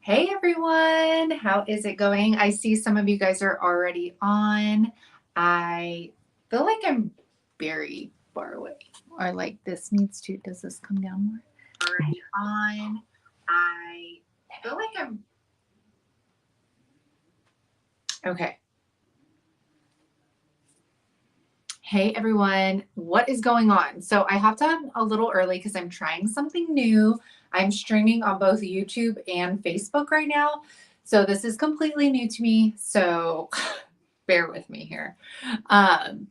Hey everyone, how is it going? I see some of you guys are already on. I feel like I'm very far away. Or like this needs to, does this come down more? Already on. I feel like I'm okay. Hey everyone, what is going on? So I hopped on a little early because I'm trying something new. I'm streaming on both YouTube and Facebook right now. So this is completely new to me. So bear with me here. Um,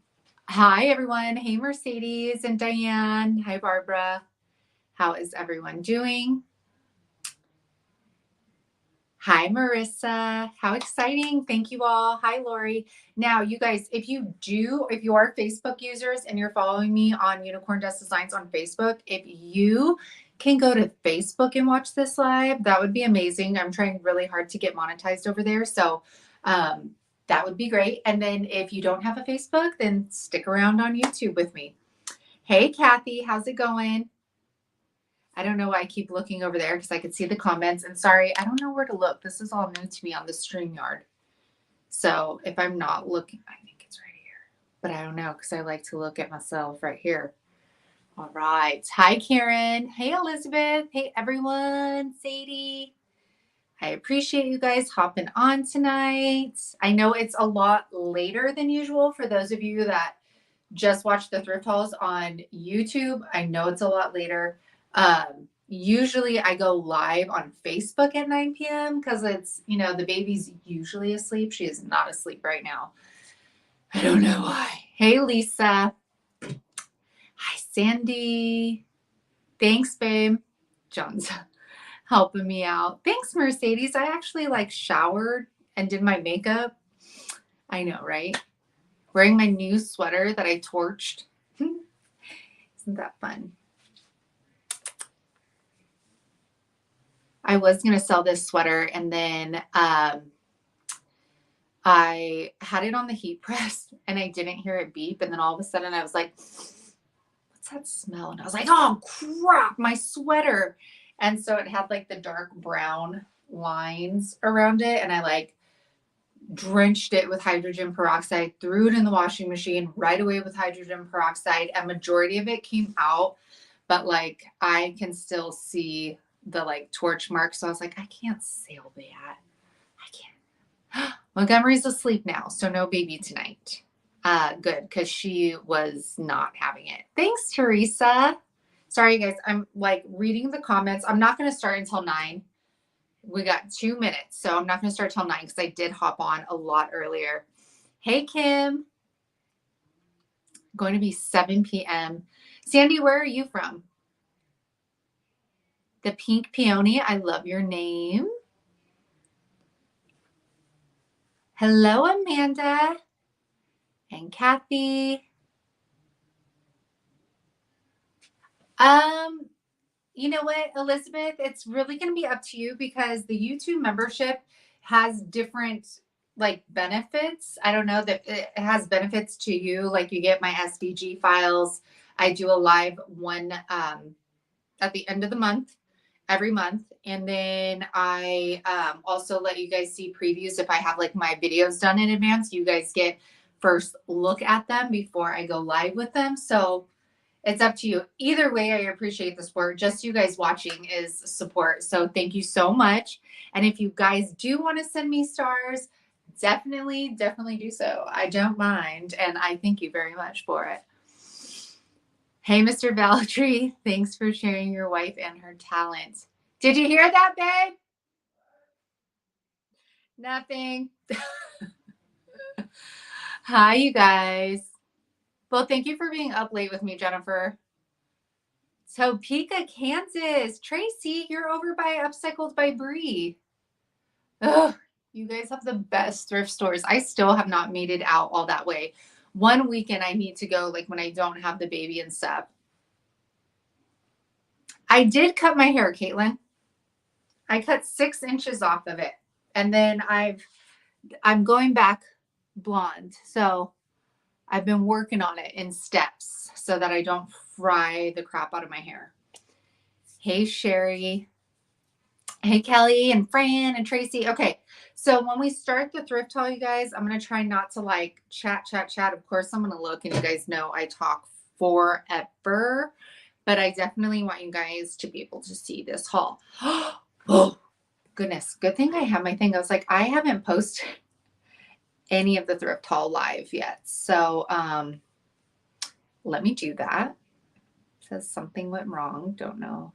Hi everyone. Hey Mercedes and Diane. Hi Barbara. How is everyone doing? Hi, Marissa. How exciting. Thank you all. Hi, Lori. Now, you guys, if you are Facebook users and you're following me on Unicorn Dust Designs on Facebook, if you can go to Facebook and watch this live, that would be amazing. I'm trying really hard to get monetized over there. So that would be great. And then if you don't have a Facebook, then stick around on YouTube with me. Hey, Kathy, how's it going? I don't know why I keep looking over there because I could see the comments. And sorry, I don't know where to look. This is all new to me on the StreamYard. So if I'm not looking, I think it's right here. But I don't know because I like to look at myself right here. All right. Hi, Karen. Hey, Elizabeth. Hey, everyone. Sadie. I appreciate you guys hopping on tonight. I know it's a lot later than usual for those of you that just watch the thrift hauls on YouTube. I know it's a lot later. Usually I go live on Facebook at 9 p.m. because it's, the baby's usually asleep. She is not asleep right now. I don't know why. Hey, Lisa. Hi, Sandy. Thanks, babe. John's helping me out. Thanks, Mercedes. I actually showered and did my makeup. I know, right? Wearing my new sweater that I torched. Isn't that fun? I was going to sell this sweater and then I had it on the heat press and I didn't hear it beep. And then all of a sudden I was like, what's that smell? And I was like, oh crap, my sweater. And so it had the dark brown lines around it. And I drenched it with hydrogen peroxide, threw it in the washing machine right away with hydrogen peroxide. A majority of it came out, but I can still see the torch marks. So I was like, I can't sell that. I can't. Montgomery's asleep now, so no baby tonight. Good, because she was not having it. Thanks, Teresa. Sorry, guys. I'm reading the comments. I'm not going to start until 9. We got 2 minutes, so I'm not going to start till 9 because I did hop on a lot earlier. Hey, Kim. Going to be 7 p.m. Sandy, where are you from? The Pink Peony. I love your name. Hello, Amanda and Kathy. You know what, Elizabeth? It's really going to be up to you because the YouTube membership has different benefits. I don't know that it has benefits to you. Like you get my SVG files. I do a live one at the end of the month, every month. And then I also let you guys see previews if I have my videos done in advance. You guys get first look at them before I go live with them. So it's up to you. Either way, I appreciate the support. Just you guys watching is support. So thank you so much. And if you guys do want to send me stars, definitely do so. I don't mind. And I thank you very much for it. Hey, Mr. Ballatry, thanks for sharing your wife and her talent. Did you hear that, babe? Nothing. Hi, you guys. Well, thank you for being up late with me, Jennifer. Topeka, Kansas. Tracy, you're over by Upcycled by Bree. Oh, you guys have the best thrift stores. I still have not made it out all that way. One weekend I need to go when I don't have the baby and stuff. I did cut my hair, Caitlin. I cut 6 inches off of it. And then I'm going back blonde. So I've been working on it in steps so that I don't fry the crap out of my hair. Hey, Sherry. Hey, Kelly and Fran and Tracy. Okay. So when we start the thrift haul, you guys, I'm going to try not to like chat. Of course, I'm going to look, and you guys know I talk forever, but I definitely want you guys to be able to see this haul. Oh, goodness. Good thing I have my thing. I was like, I haven't posted any of the thrift haul live yet. So let me do that. It says something went wrong. Don't know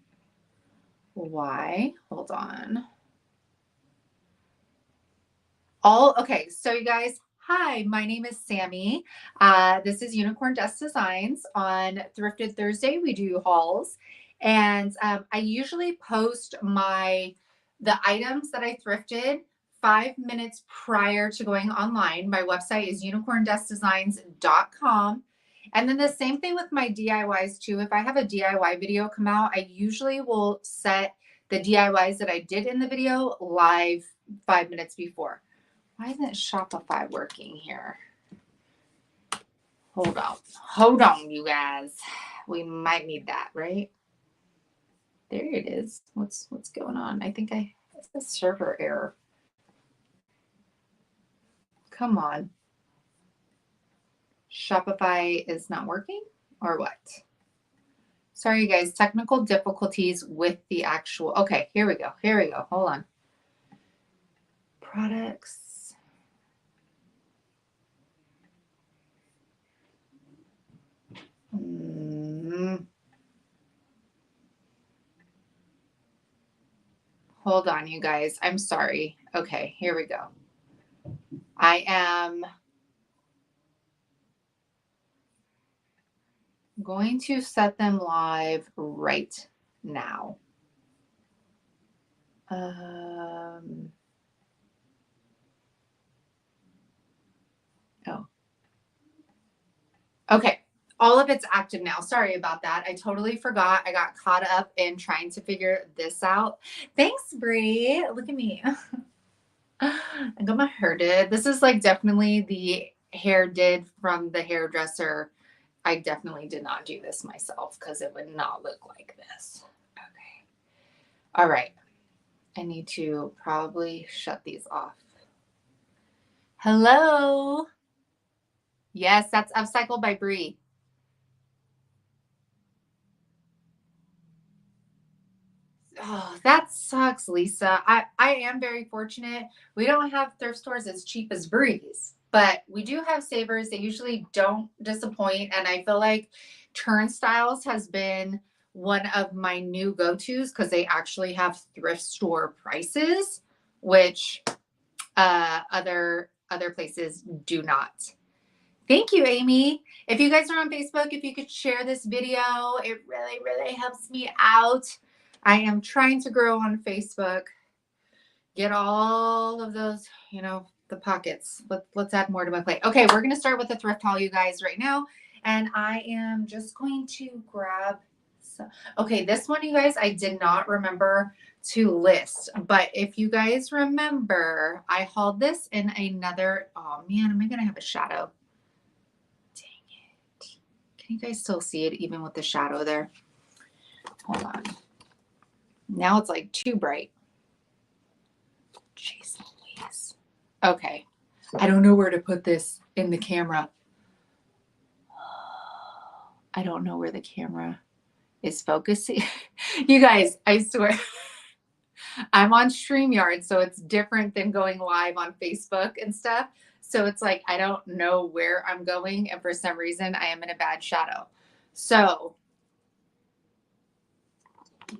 why. Hold on. Okay, so you guys, hi, my name is Sammy. This is Unicorn Dust Designs. On Thrifted Thursday, we do hauls, and I usually post the items that I thrifted 5 minutes prior to going online. My website is unicorndustdesigns.com. And then the same thing with my DIYs too. If I have a DIY video come out, I usually will set the DIYs that I did in the video live 5 minutes before. Why isn't Shopify working here? Hold on, you guys. We might need that, right? There it is. What's going on? I think it's a server error. Come on. Shopify is not working, or what? Sorry, you guys. Technical difficulties with the actual. Okay, here we go. Hold on. Products. Hold on, you guys. I'm sorry. Okay, here we go. I am going to set them live right now. Oh. Okay. All of it's active now. Sorry about that. I totally forgot. I got caught up in trying to figure this out. Thanks, Bree. Look at me. I got my hair did. This is like definitely the hair did from the hairdresser. I definitely did not do this myself because it would not look like this. Okay. All right. I need to probably shut these off. Hello. Yes, that's Upcycled by Bree. Oh, that sucks, Lisa. I am very fortunate. We don't have thrift stores as cheap as Breeze, but we do have savers. They usually don't disappoint. And I feel like Turnstiles has been one of my new go-tos because they actually have thrift store prices, which other places do not. Thank you, Amy. If you guys are on Facebook, if you could share this video, it really, really helps me out. I am trying to grow on Facebook. Get all of those, the pockets. Let's add more to my plate. Okay, we're going to start with the thrift haul, you guys, right now. And I am just going to grab some. Okay, this one, you guys, I did not remember to list. But if you guys remember, I hauled this in another. Oh, man, am I going to have a shadow? Can you guys still see it even with the shadow there? Hold on. Now it's like too bright. Jeez Louise. Okay. I don't know where to put this in the camera. I don't know where the camera is focusing. You guys, I swear. I'm on StreamYard, so it's different than going live on Facebook and stuff. So it's like I don't know where I'm going, and for some reason I am in a bad shadow. So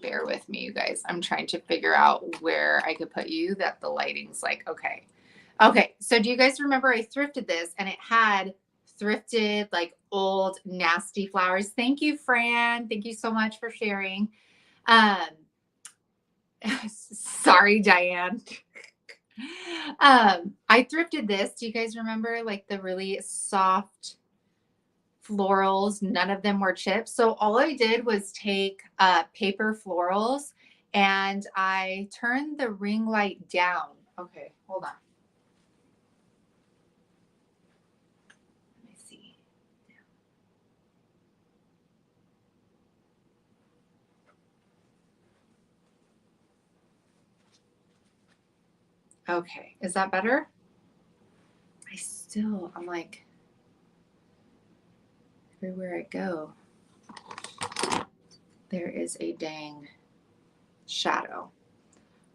bear with me, you guys. I'm trying to figure out where I could put you that the lighting's like, okay. Okay, so do you guys remember I thrifted this and it had thrifted like old nasty flowers? Thank you, Fran. Thank you so much for sharing. Sorry, Diane. I thrifted this. Do you guys remember like the really soft florals? None of them were chips. So all I did was take paper florals and I turned the ring light down. Okay, hold on. Let me see. Okay, is that better? I'm like, everywhere I go, there is a dang shadow.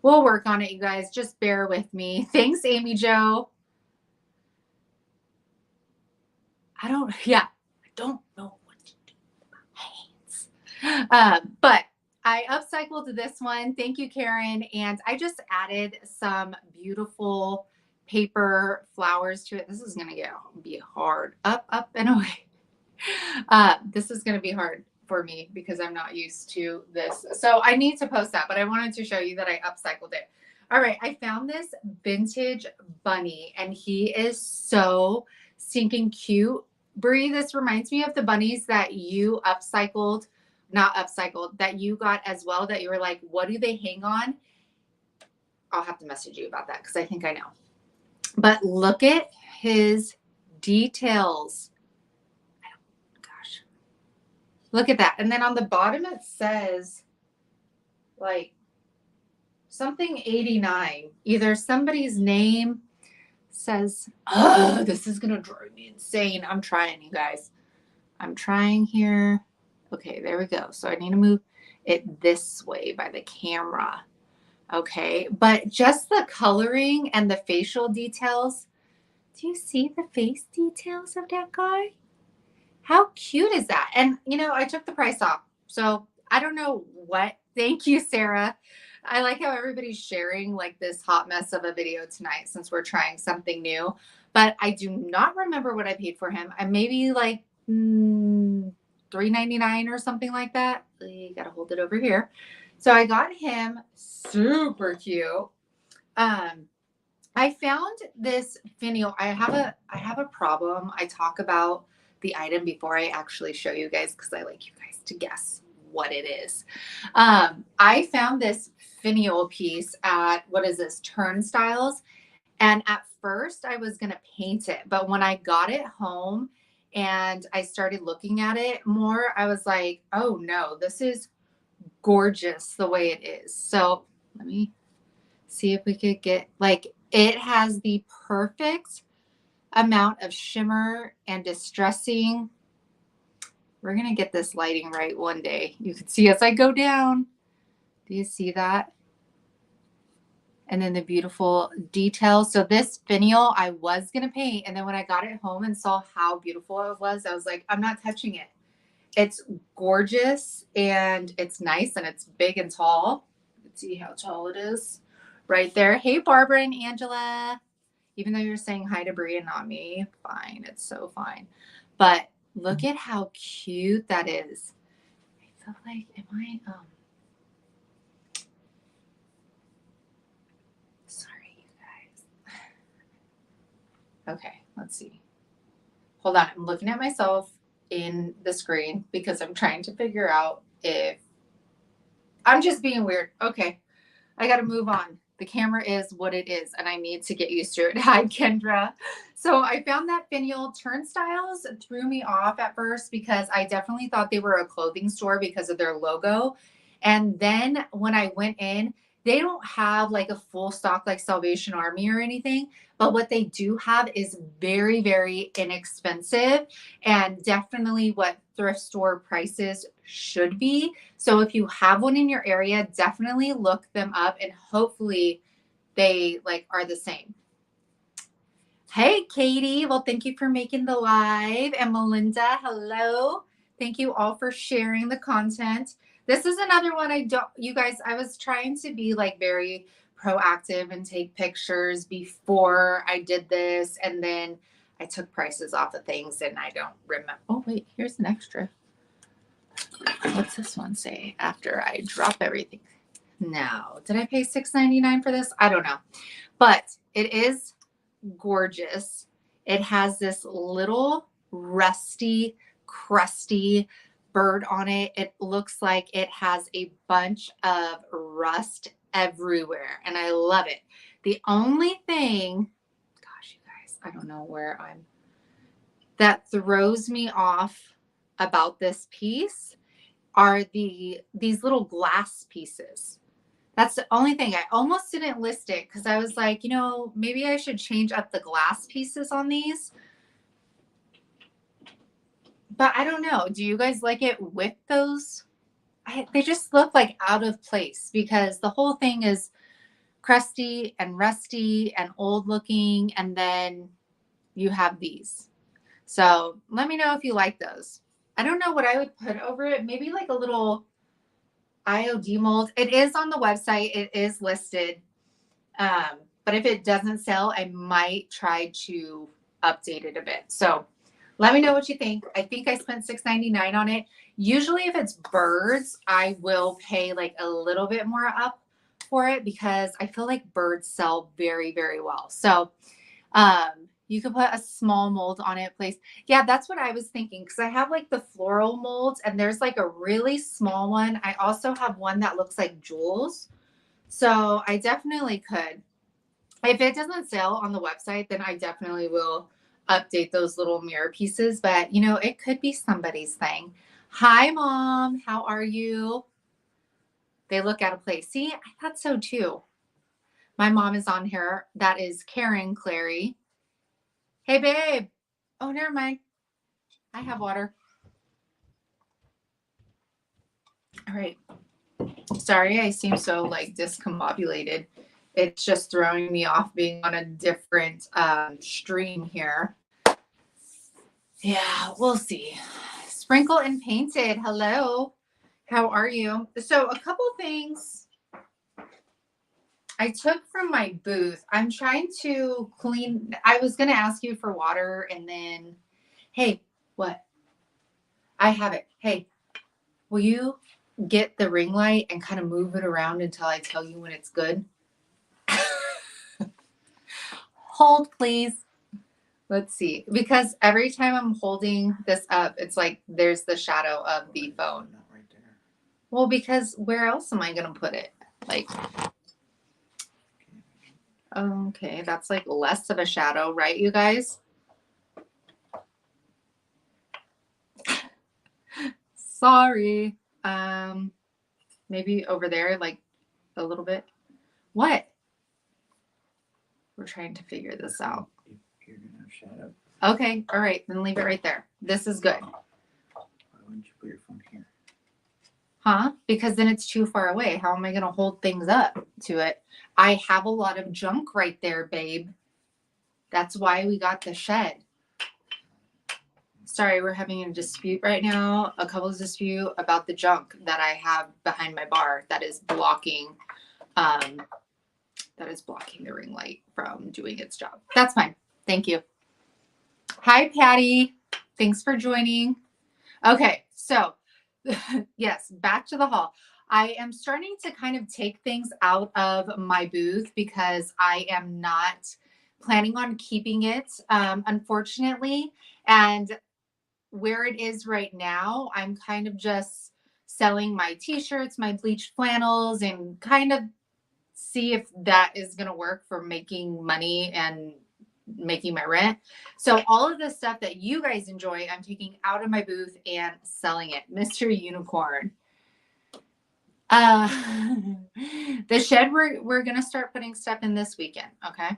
We'll work on it, you guys. Just bear with me. Thanks, Amy Jo. I don't know what to do with my hands. But I upcycled this one. Thank you, Karen. And I just added some beautiful paper flowers to it. This is going to be hard. Up, and away. This is going to be hard for me because I'm not used to this. So I need to post that, but I wanted to show you that I upcycled it. All right. I found this vintage bunny and he is so stinking cute. Bree, this reminds me of the bunnies that you not upcycled, that you got as well, that you were like, what do they hang on? I'll have to message you about that because I think I know. But look at his details. Gosh. Look at that. And then on the bottom it says like something 89. Either somebody's name says, oh, this is going to drive me insane. I'm trying, you guys. I'm trying here. Okay, there we go. So I need to move it this way by the camera. Okay, but just the coloring and the facial details. Do you see the face details of that guy? How cute is that? And, you know, I took the price off. So I don't know what. Thank you, Sarah. I like how everybody's sharing like this hot mess of a video tonight since we're trying something new. But I do not remember what I paid for him. I maybe like $3.99 or something like that. You got to hold it over here. So I got him super cute. I found this finial. I have a problem. I talk about the item before I actually show you guys because I like you guys to guess what it is. I found this finial piece at, what is this, Turnstiles. And at first I was going to paint it, but when I got it home and I started looking at it more, I was like, oh no, this is gorgeous the way it is. So let me see if we could get, like, it has the perfect amount of shimmer and distressing. We're going to get this lighting right one day. You can see as I go down. Do you see that? And then the beautiful details. So this finial I was going to paint. And then when I got it home and saw how beautiful it was, I was like, I'm not touching it. It's gorgeous and it's nice and it's big and tall. Let's see how tall it is right there. Hey, Barbara and Angela. Even though you're saying hi to Brie and not me, fine. It's so fine. But look at how cute that is. I feel like, sorry, you guys. Okay, let's see. Hold on. I'm looking at myself in the screen because I'm trying to figure out if I'm just being weird. Okay, I got to move on. The camera is what it is, and I need to get used to it. Hi, Kendra. So I found that finial. Turnstiles threw me off at first because I definitely thought they were a clothing store because of their logo. And then when I went in, they don't have like a full stock like Salvation Army or anything. But what they do have is very, very inexpensive and definitely what thrift store prices should be. So if you have one in your area, definitely look them up and hopefully they like are the same. Hey, Katie. Well, thank you for making the live. And Melinda, hello. Thank you all for sharing the content. This is another one you guys, I was trying to be like very proactive and take pictures before I did this. And then I took prices off of things and I don't remember. Oh, wait, here's an extra. What's this one say? After I drop everything. No, did I pay $6.99 for this? I don't know. But it is gorgeous. It has this little rusty, crusty bird on it. It looks like it has a bunch of rust everywhere, and I love it. The only thing, gosh, you guys, I don't know where that throws me off about this piece are these little glass pieces. That's the only thing. I almost didn't list it because I was like, maybe I should change up the glass pieces on these. But I don't know. Do you guys like it with those? They just look like out of place because the whole thing is crusty and rusty and old looking. And then you have these. So let me know if you like those. I don't know what I would put over it. Maybe like a little IOD mold. It is on the website. It is listed. But if it doesn't sell, I might try to update it a bit. So let me know what you think. I think I spent $6.99 on it. Usually if it's birds, I will pay like a little bit more up for it because I feel like birds sell very, very well. So you could put a small mold on it, please. Yeah, that's what I was thinking because I have like the floral molds and there's like a really small one. I also have one that looks like jewels. So I definitely could. If it doesn't sell on the website, then I definitely will update those little mirror pieces. But, it could be somebody's thing. Hi, Mom. How are you? They look out of place. See, I thought so too. My mom is on here. That is Karen Clary. Hey, babe. Oh, never mind. I have water. All right. Sorry, I seem so like discombobulated. It's just throwing me off being on a different stream here. Yeah, we'll see. Sprinkle and Painted. Hello. How are you? So a couple things I took from my booth. I'm trying to clean. I was going to ask you for water and then, hey, what? I have it. Hey, will you get the ring light and kind of move it around until I tell you when it's good? Hold, please. Let's see. Because every time I'm holding this up, it's like there's the shadow of the phone. Not right there. Well, because where else am I going to put it? Like, okay, that's like less of a shadow, right, you guys? Sorry. Maybe over there, like a little bit. What? We're trying to figure this out. You're gonna have shadow. Okay, all right, then leave it right there. This is good. Why wouldn't you put your phone here? Huh? Because then it's too far away. How am I going to hold things up to it? I have a lot of junk right there, babe. That's why we got the shed. Sorry, we're having a dispute right now, a couple's dispute about the junk that I have behind my bar that is blocking the ring light from doing its job. That's fine. Thank you. Hi, Patty. Thanks for joining. Okay, so yes, back to the haul. I am starting to kind of take things out of my booth because I am not planning on keeping it, unfortunately. And where it is right now, I'm kind of just selling my t-shirts, my bleached flannels, and kind of see if that is going to work for making money and making my rent. So all of the stuff that you guys enjoy, I'm taking out of my booth and selling it. Mr. Unicorn. The shed, we're going to start putting stuff in this weekend. Okay.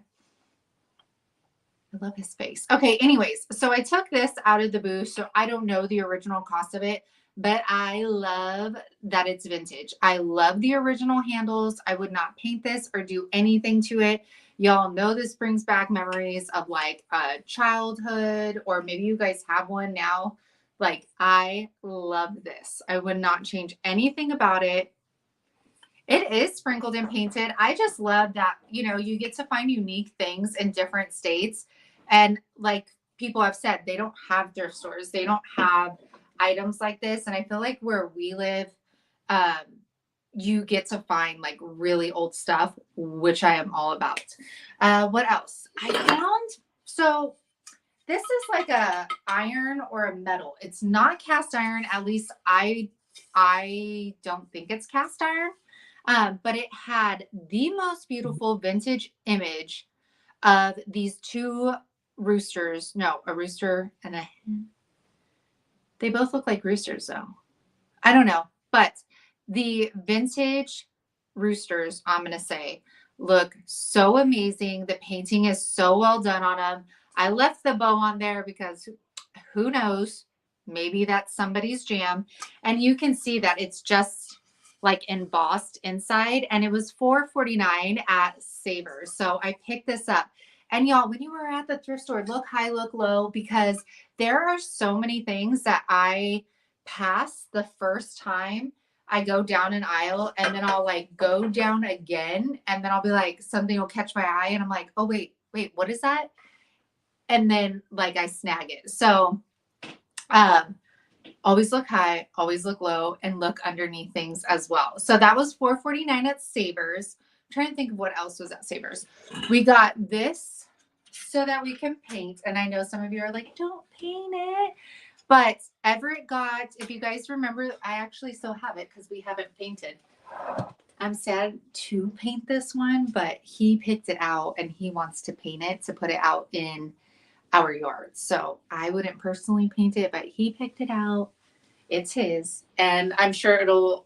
I love his face. Okay. Anyways, so I took this out of the booth. So I don't know the original cost of it, but I love that it's vintage. I love the original handles. I would not paint this or do anything to it. Y'all know this brings back memories of like childhood, or maybe you guys have one now. Like, I love this. I would not change anything about it. It is sprinkled and painted. I just love that, you get to find unique things in different states. And like people have said, they don't have thrift stores. They don't have items like this. And I feel like where we live, you get to find like really old stuff, which I am all about. What else? I found, so this is like a iron or a metal. It's not cast iron. At least I don't think it's cast iron. But it had the most beautiful vintage image of these two roosters. No, a rooster and a hen. They both look like roosters though. I don't know, but the vintage roosters, I'm going to say, look so amazing. The painting is so well done on them. I left the bow on there because who knows? Maybe that's somebody's jam. And you can see that it's just like embossed inside, and it was $4.49 at Savers. So I picked this up. And y'all, when you were at the thrift store, look high, look low, because there are so many things that I pass the first time I go down an aisle, and then I'll like go down again, and then I'll be like, something will catch my eye, and I'm like, oh, wait, what is that? And then like I snag it. So um, always look high, always look low, and look underneath things as well. So that was $4.49 at Savers. I'm trying to think of what else was at Savers. We got this so that we can paint. And I know some of you are like, don't paint it. But Everett got, if you guys remember, I actually still have it because we haven't painted. I'm sad to paint this one, but he picked it out and he wants to paint it to put it out in our yard. So I wouldn't personally paint it, but he picked it out. It's his. And I'm sure it'll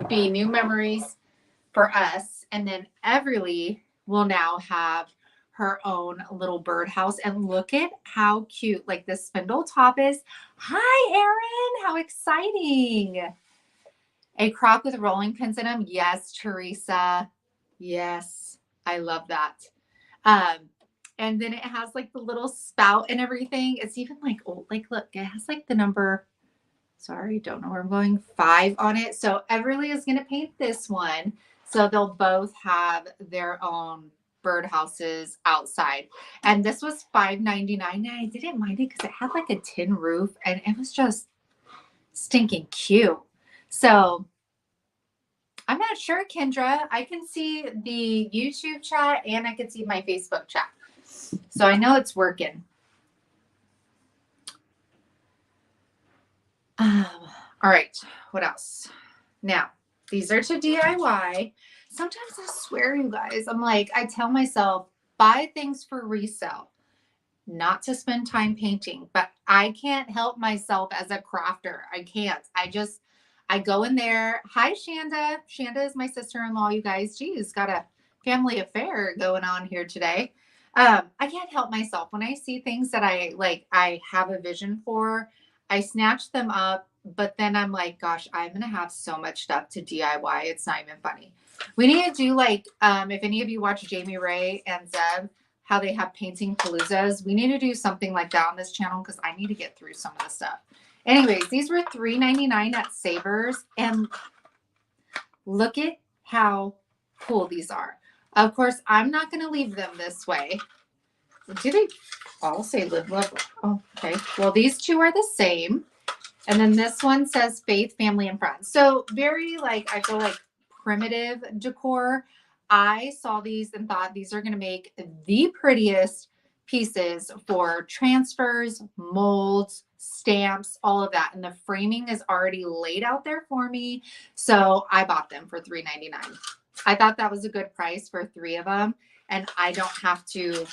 be new memories for us. And then Everly will now have her own little birdhouse. And look at how cute, like the spindle top is. Hi, Erin. How exciting. A crock with rolling pins in them. Yes, Teresa. Yes, I love that. And then it has like the little spout and everything. It's even like old, like look, it has like the number, sorry, don't know where I'm going, 5 on it. So Everly is going to paint this one. So they'll both have their own birdhouses outside. And this was $5.99. And I didn't mind it because it had like a tin roof and it was just stinking cute. So I'm not sure, Kendra. I can see the YouTube chat and I can see my Facebook chat. So I know it's working. All right. What else? Now, these are to DIY. Sometimes I swear, you guys, I'm like, I tell myself, buy things for resale, not to spend time painting, but I can't help myself as a crafter. I can't. I go in there. Hi, Shanda. Shanda is my sister-in-law, you guys. She's got a family affair going on here today. I can't help myself. When I see things that I have a vision for, I snatch them up, but then I'm like, gosh, I'm going to have so much stuff to DIY. It's not even funny. We need to do like, if any of you watch Jamie Ray and Zeb, how they have painting paloozas. We need to do something like that on this channel because I need to get through some of the stuff. Anyways, these were $3.99 at Savers. And look at how cool these are. Of course, I'm not going to leave them this way. Do they all say live, love? Oh, okay. Well, these two are the same. And then this one says faith, family, and friends. So very like, I feel like primitive decor. I saw these and thought these are going to make the prettiest pieces for transfers, molds, stamps, all of that. And the framing is already laid out there for me. So I bought them for $3.99. I thought that was a good price for 3 of them. And I don't have to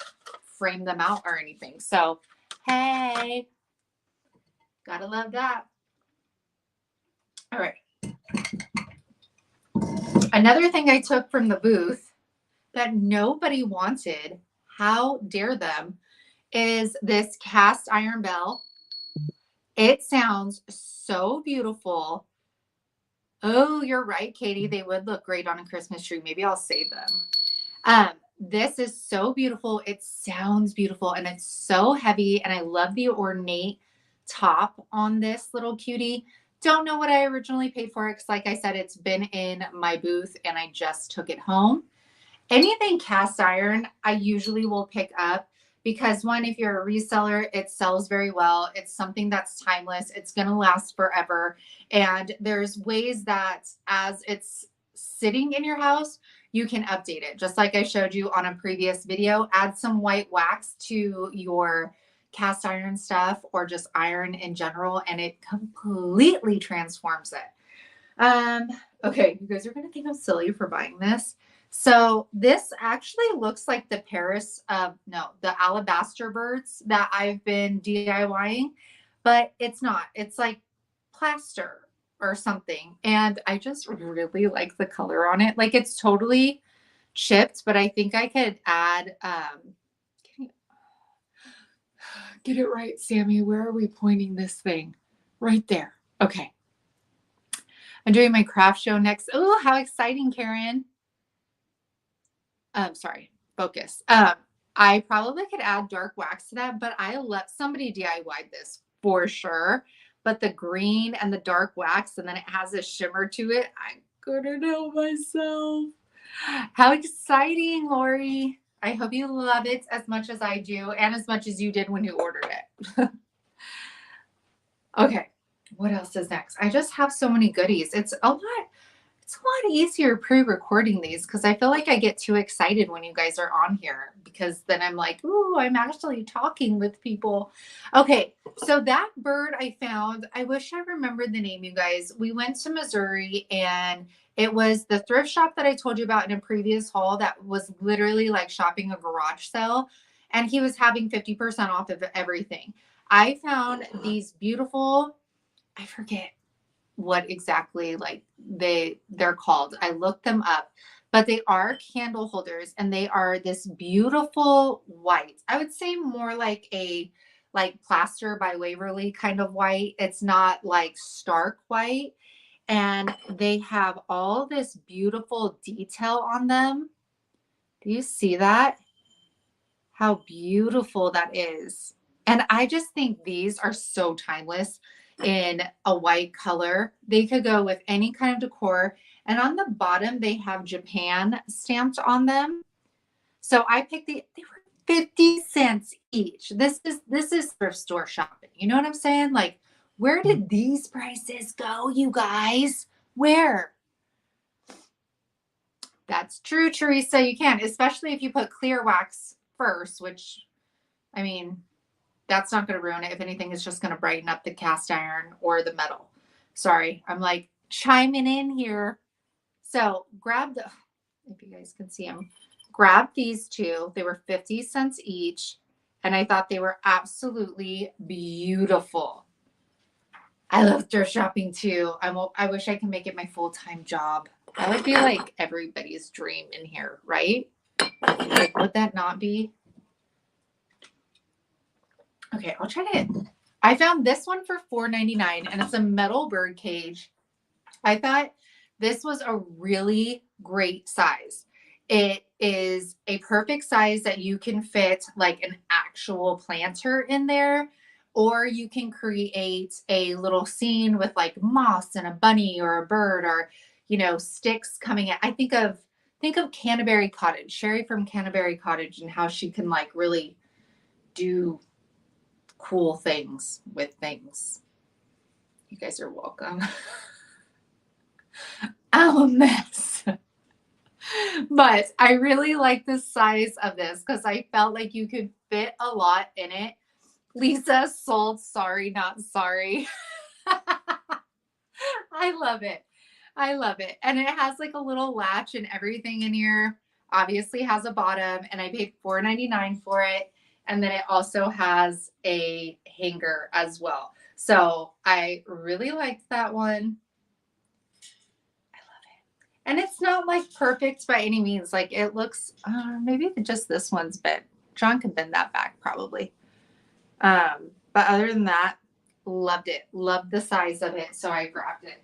frame them out or anything. So, hey, gotta love that. All right. Another thing I took from the booth that nobody wanted, how dare them, is this cast iron bell. It sounds so beautiful. Oh, you're right, Katie. They would look great on a Christmas tree. Maybe I'll save them. This is so beautiful. It sounds beautiful and it's so heavy. And I love the ornate top on this little cutie. Don't know what I originally paid for it because like I said, it's been in my booth and I just took it home. Anything cast iron, I usually will pick up because one, if you're a reseller, it sells very well. It's something that's timeless. It's going to last forever. And there's ways that as it's sitting in your house, you can update it. Just like I showed you on a previous video, add some white wax to your cast iron stuff or just iron in general, and it completely transforms it. Okay, you guys are going to think I'm silly for buying this. So this actually looks like the the alabaster birds that I've been DIYing, but it's not. It's like plaster. or something. And I just really like the color on it. Like it's totally chipped, but I think I could add, can you get it right, Sammy? Where are we pointing this thing? Right there. Okay. I'm doing my craft show next. Oh, how exciting, Karen. Sorry, focus. I probably could add dark wax to that, but I let somebody DIY this for sure. But the green and the dark wax, and then it has a shimmer to it. I couldn't help myself. How exciting, Lori. I hope you love it as much as I do and as much as you did when you ordered it. Okay, what else is next? I just have so many goodies. It's a lot easier pre-recording these because I feel like I get too excited when you guys are on here because then I'm like, ooh, I'm actually talking with people. Okay, so that bird I found, I wish I remembered the name, you guys. We went to Missouri and it was the thrift shop that I told you about in a previous haul that was literally like shopping a garage sale. And he was having 50% off of everything. I found these beautiful, I forget what exactly like they're called. I looked them up, but they are candle holders and they are this beautiful white. I would say more like a like plaster by Waverly kind of white. It's not like stark white. And they have all this beautiful detail on them. Do you see that? How beautiful that is. And I just think these are so timeless in a white color. They could go with any kind of decor. And on the bottom, they have Japan stamped on them. So I picked they were 50 cents each. This is thrift store shopping. You know what I'm saying? Like, where did these prices go, you guys? Where? That's true, Teresa. You can, especially if you put clear wax first, which I mean, that's not going to ruin it. If anything, it's just going to brighten up the cast iron or the metal. Sorry, I'm like chiming in here. So grab the, if you guys can see them, grab these two. They were 50 cents each. And I thought they were absolutely beautiful. I love thrift shopping too. I wish I could make it my full-time job. That would be like everybody's dream in here, right? Like, would that not be? Okay, I'll try to. I found this one for $4.99 and it's a metal bird cage. I thought this was a really great size. It is a perfect size that you can fit like an actual planter in there, or you can create a little scene with like moss and a bunny or a bird or, you know, sticks coming in. I think of Canterbury Cottage, Sherry from Canterbury Cottage, and how she can like really do cool things with things. You guys are welcome. I'm a mess. But I really like the size of this because I felt like you could fit a lot in it. Lisa sold sorry, not sorry. I love it. I love it. And it has like a little latch and everything in here. Obviously has a bottom and I paid $4.99 for it. And then it also has a hanger as well. So I really liked that one. I love it. And it's not like perfect by any means. Like it looks, maybe just this one's bent. John can bend that back probably. But other than that, loved it. Loved the size of it. So I grabbed it.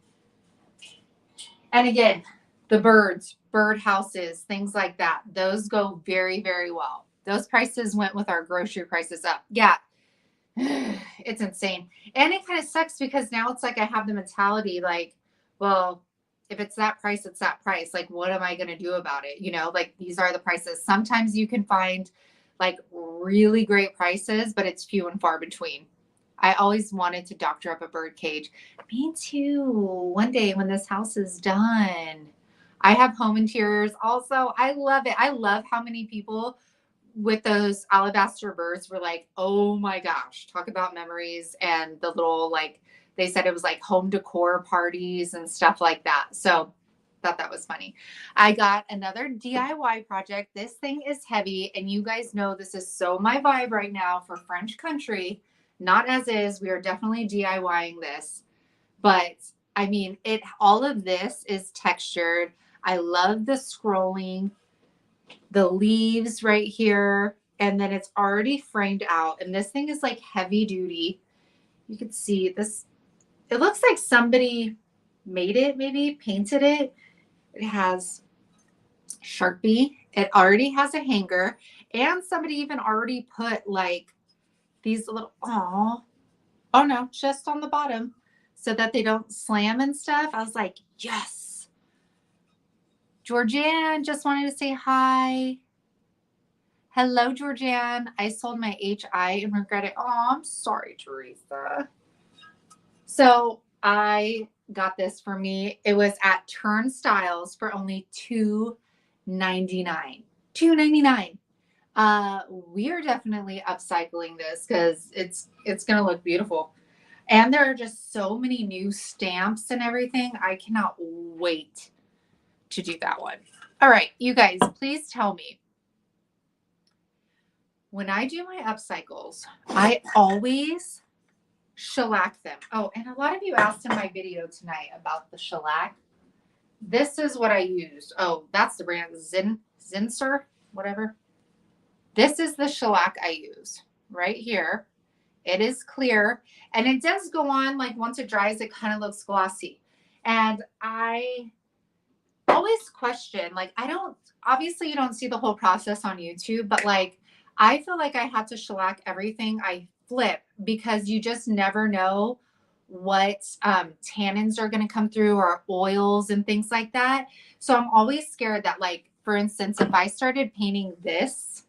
And again, the birds, bird houses, things like that, those go very, very well. Those prices went with our grocery prices up. Yeah, it's insane. And it kind of sucks because now it's like I have the mentality like, well, if it's that price, it's that price. Like, what am I going to do about it? You know, like these are the prices. Sometimes you can find like really great prices, but it's few and far between. I always wanted to doctor up a bird cage. Me too. One day when this house is done. I have home interiors also. I love it. I love how many people with those alabaster birds were like, oh my gosh, talk about memories and the little, like, they said it was like home decor parties and stuff like that. So thought that was funny. I got another DIY project. This thing is heavy and you guys know this is so my vibe right now for French country. Not as is. We are definitely DIYing this, but I mean, all of this is textured. I love the scrolling, the leaves right here, and then it's already framed out. And this thing is like heavy duty. You can see this. It looks like somebody made it, maybe painted it. It has Sharpie. It already has a hanger, and somebody even already put like these little, oh no, just on the bottom so that they don't slam and stuff. I was like, yes. Georgianne just wanted to say hi. Hello, Georgianne. I sold my HI and regret it. Oh, I'm sorry, Teresa. So I got this for me. It was at Turnstiles for only $2.99. $2.99. We are definitely upcycling this because it's gonna look beautiful. And there are just so many new stamps and everything. I cannot wait to do that one. All right, you guys, please tell me. When I do my upcycles, I always shellac them. Oh, and a lot of you asked in my video tonight about the shellac. This is what I use. Oh, that's the brand Zinsser, whatever. This is the shellac I use right here. It is clear, and it does go on, like once it dries, it kind of looks glossy. And I always question, like, obviously you don't see the whole process on YouTube, but like, I feel like I had to shellac everything I flip because you just never know what tannins are going to come through or oils and things like that. So I'm always scared that, like, for instance, if I started painting this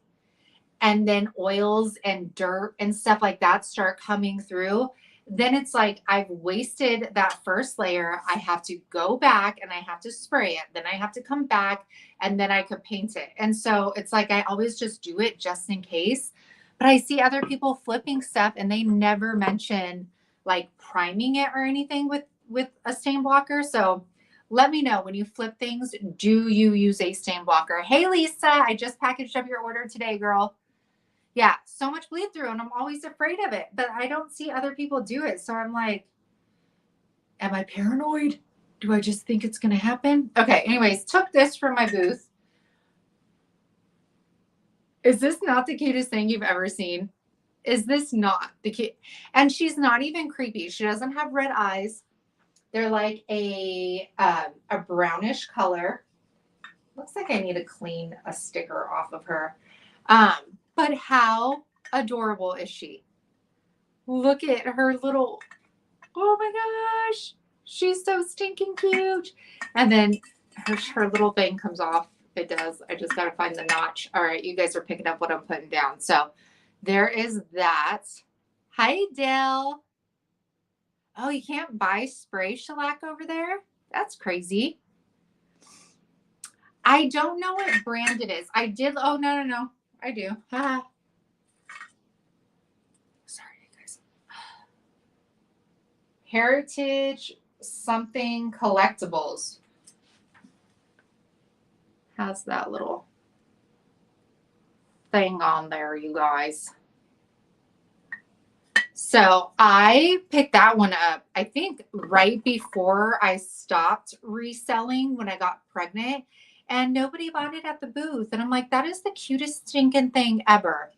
and then oils and dirt and stuff like that start coming through, then it's like I've wasted that first layer. I have to go back and I have to spray it. Then I have to come back and then I could paint it. And so it's like I always just do it just in case. But I see other people flipping stuff and they never mention like priming it or anything with a stain blocker. So let me know when you flip things, do you use a stain blocker? Hey, Lisa, I just packaged up your order today, girl. Yeah, so much bleed through, and I'm always afraid of it, but I don't see other people do it. So I'm like, am I paranoid? Do I just think it's going to happen? Okay, anyways, took this from my booth. Is this not the cutest thing you've ever seen? Is this not the cute? And she's not even creepy. She doesn't have red eyes. They're like a brownish color. Looks like I need to clean a sticker off of her. But how adorable is she? Look at her little, oh my gosh, she's so stinking cute. And then her little thing comes off. It does. I just got to find the notch. All right, you guys are picking up what I'm putting down. So there is that. Hi, Dale. Oh, you can't buy spray shellac over there? That's crazy. I don't know what brand it is. I did. Oh, no. I do. Sorry, you guys. Heritage something collectibles. Has that little thing on there, you guys. So I picked that one up, I think right before I stopped reselling when I got pregnant, and nobody bought it at the booth. And I'm like, that is the cutest stinking thing ever.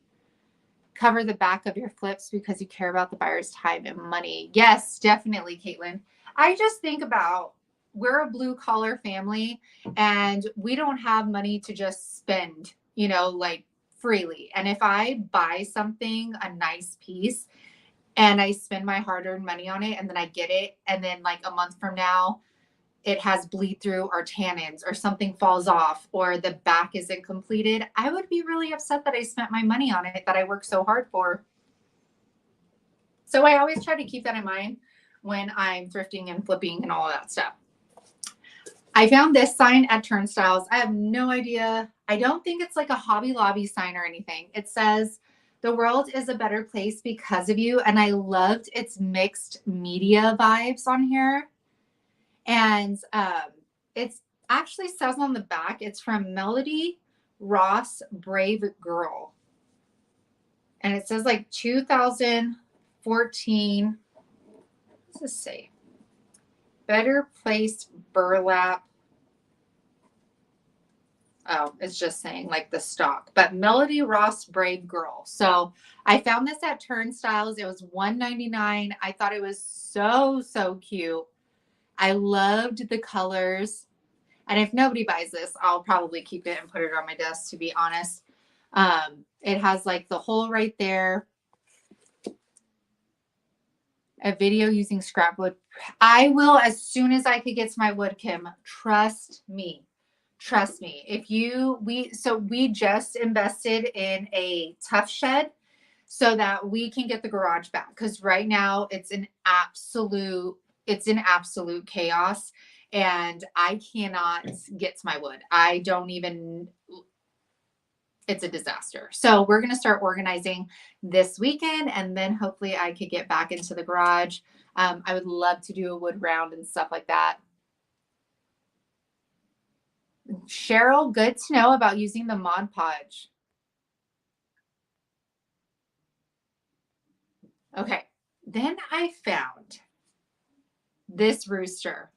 Cover the back of your flips because you care about the buyer's time and money. Yes, definitely, Caitlin. I just think about, we're a blue collar family and we don't have money to just spend, like freely. And if I buy something, a nice piece, and I spend my hard-earned money on it and then I get it, and then like a month from now it has bleed through or tannins or something falls off or the back isn't completed, I would be really upset that I spent my money on it that I worked so hard for. So I always try to keep that in mind when I'm thrifting and flipping and all of that stuff. I found this sign at Turnstiles. I have no idea. I don't think it's like a Hobby Lobby sign or anything. It says, "The world is a better place because of you." And I loved its mixed media vibes on here. And it's actually says on the back, it's from Melody Ross Brave Girl. And it says like 2014. What's this say? Better Place burlap. Oh, it's just saying like the stock, but Melody Ross Brave Girl. So I found this at Turnstiles. It was $1.99. I thought it was so cute. I loved the colors. And if nobody buys this, I'll probably keep it and put it on my desk, to be honest. It has like the hole right there. A video using scrap wood. I will, as soon as I could get to my wood, Kim. Trust me. Trust me. We just invested in a tough shed so that we can get the garage back. Because right now it's in absolute chaos. And I cannot get to my wood. It's a disaster. So we're going to start organizing this weekend, and then hopefully I could get back into the garage. I would love to do a wood round and stuff like that. Cheryl, good to know about using the Mod Podge. Okay. Then I found this rooster,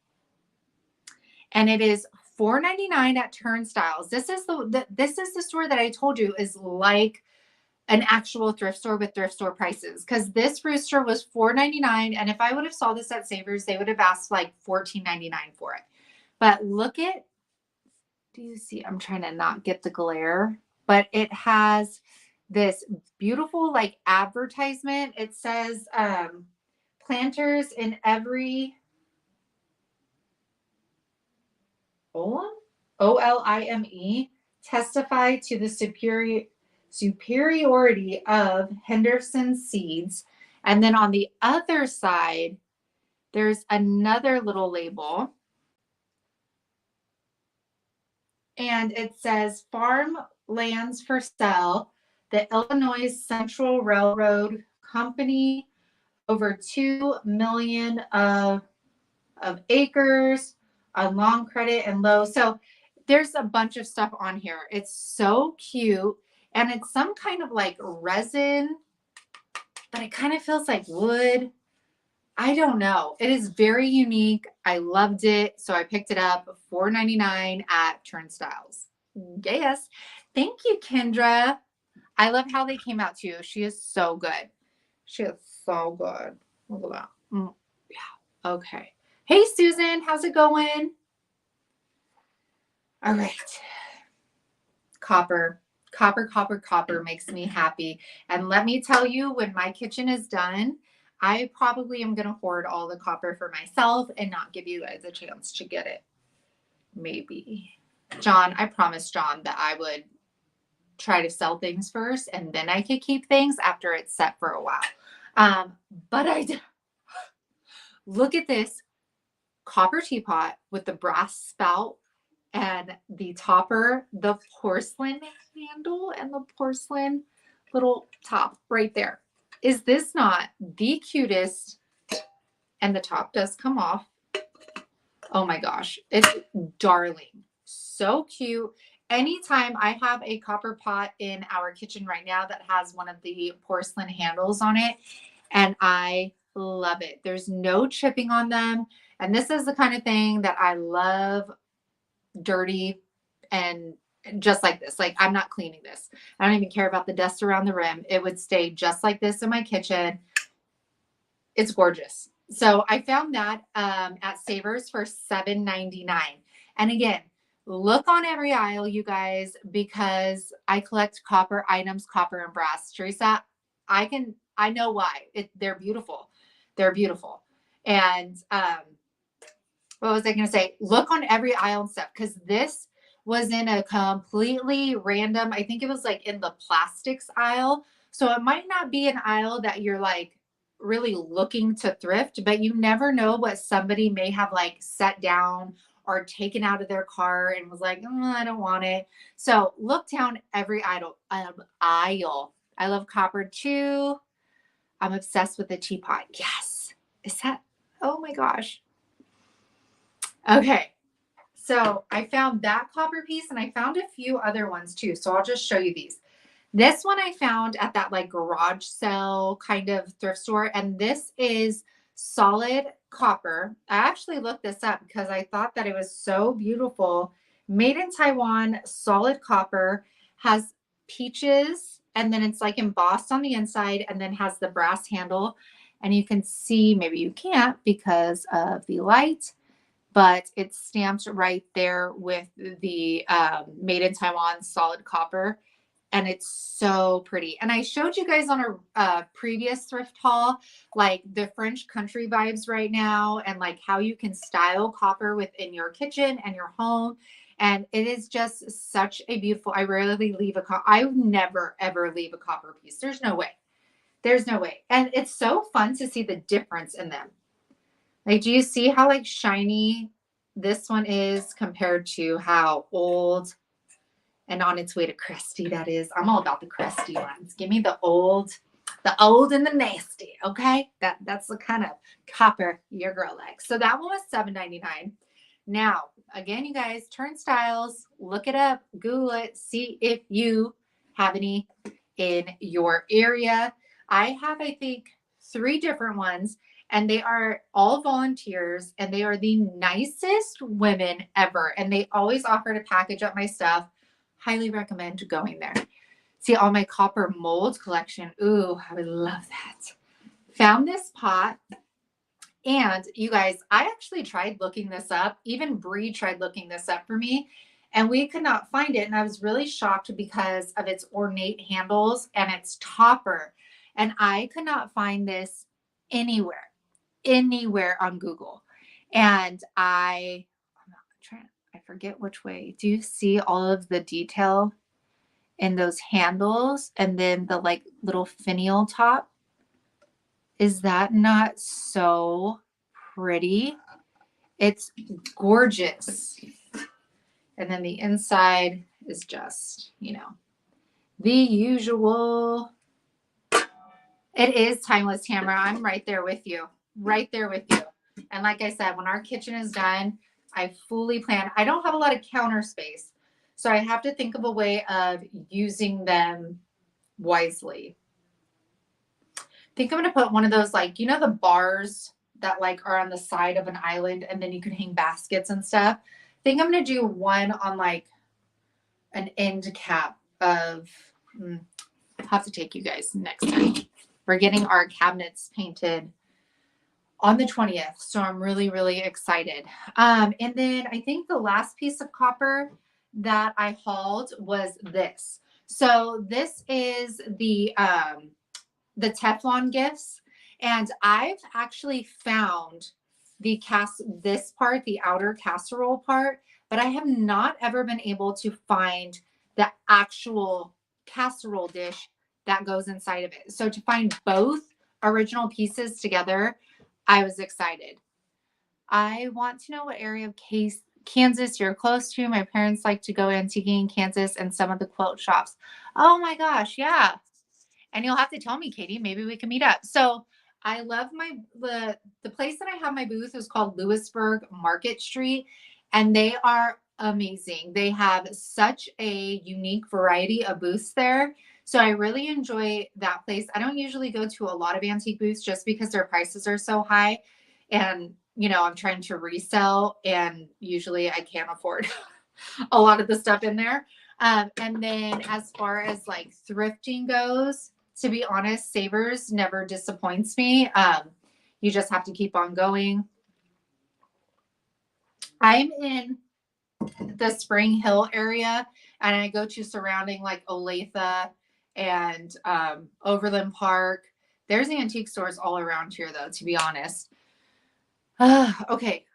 and it is $4.99 at Turnstiles. This is the store that I told you is like an actual thrift store with thrift store prices, because this rooster was $4.99, and if I would have saw this at Savers, they would have asked like $14.99 for it. But look at, do you see? I'm trying to not get the glare, but it has this beautiful like advertisement. It says planters in every Olime testify to the superiority of Henderson seeds. And then on the other side, there's another little label. And it says farm lands for sale. The Illinois Central Railroad Company, over 2 million of acres on long credit and low. So there's a bunch of stuff on here. It's so cute. And it's some kind of like resin, but it kind of feels like wood. I don't know. It is very unique. I loved it. So I picked it up, $4.99 at Turnstiles. Yes. Thank you, Kendra. I love how they came out too. She is so good. She is so good. Look at that. Yeah. Okay. Hey, Susan. How's it going? All right. Copper makes me happy. And let me tell you, when my kitchen is done, I probably am going to hoard all the copper for myself and not give you guys a chance to get it. Maybe. John, I promised John that I would try to sell things first and then I could keep things after it's set for a while. But I did. Look at this copper teapot with the brass spout and the topper, the porcelain handle, and the porcelain little top right there. Is this not the cutest? And the top does come off. Oh my gosh, it's darling. So cute. Anytime I have a copper pot in our kitchen right now that has one of the porcelain handles on it, and I love it. There's no chipping on them. And this is the kind of thing that I love, dirty and just like this. Like, I'm not cleaning this. I don't even care about the dust around the rim. It would stay just like this in my kitchen. It's gorgeous. So I found that at Savers for $7.99. And again, look on every aisle, you guys, because I collect copper items, copper and brass. Teresa, I know why. They're beautiful. They're beautiful. And what was I going to say? Look on every aisle and stuff, because this was in a completely random, I think it was like in the plastics aisle. So it might not be an aisle that you're like really looking to thrift, but you never know what somebody may have like set down or taken out of their car and was like, I don't want it. So look down every aisle. I love copper too. I'm obsessed with the teapot. Yes. Is that, oh my gosh. Okay. So I found that copper piece and I found a few other ones too. So I'll just show you these. This one I found at that like garage sale kind of thrift store. And this is solid copper. I actually looked this up because I thought that it was so beautiful. Made in Taiwan, solid copper, has peaches, and then it's like embossed on the inside and then has the brass handle. And you can see, maybe you can't because of the light, but it's stamped right there with the made in Taiwan solid copper. And it's so pretty. And I showed you guys on a previous thrift haul, like the French country vibes right now, and like how you can style copper within your kitchen and your home. And it is just such a beautiful, I rarely leave I would never, ever leave a copper piece. There's no way. There's no way. And it's so fun to see the difference in them. Like, do you see how like shiny this one is compared to how old and on its way to crusty that is? I'm all about the crusty ones. Give me the old and the nasty. Okay, that's the kind of copper your girl likes. So that one was $7.99. Now, again, you guys, turnstiles, look it up, Google it, see if you have any in your area. I have, I think, 3 different ones, and they are all volunteers, and they are the nicest women ever. And they always offer to package up my stuff. Highly recommend going there. See all my copper mold collection. Ooh, I would love that. Found this pot. And you guys, I actually tried looking this up. Even Bree tried looking this up for me, and we could not find it. And I was really shocked because of its ornate handles and its topper. And I could not find this anywhere on Google. And I'm not trying, I forget which way. Do you see all of the detail in those handles and then the like little finial top? Is that not so pretty? It's gorgeous. And then the inside is just, you know, the usual. It is timeless, Tamara. I'm right there with you. Right there with you. And like I said, when our kitchen is done, I fully plan. I don't have a lot of counter space, so I have to think of a way of using them wisely. I think I'm going to put one of those, like, you know, the bars that like are on the side of an island and then you can hang baskets and stuff. I think I'm going to do one on like an end cap of, I'll have to take you guys next time. We're getting our cabinets painted on the 20th. So I'm really, really excited. And then I think the last piece of copper that I hauled was this. So this is the Teflon gifts. And I've actually found this part, the outer casserole part, but I have not ever been able to find the actual casserole dish that goes inside of it. So to find both original pieces together, I was excited. I want to know what area of Kansas you're close to. My parents like to go antiquing in Kansas and some of the quilt shops. Oh my gosh, yeah. And you'll have to tell me, Katie, maybe we can meet up. So I love the place that I have my booth is called Lewisburg Market Street, and they are amazing. They have such a unique variety of booths there. So I really enjoy that place. I don't usually go to a lot of antique booths just because their prices are so high. And, you know, I'm trying to resell, and usually I can't afford a lot of the stuff in there. And then as far as like thrifting goes, to be honest, Savers never disappoints me. You just have to keep on going. I'm in the Spring Hill area, and I go to surrounding like Olathe and Overland Park. There's antique stores all around here, though, to be honest. Okay.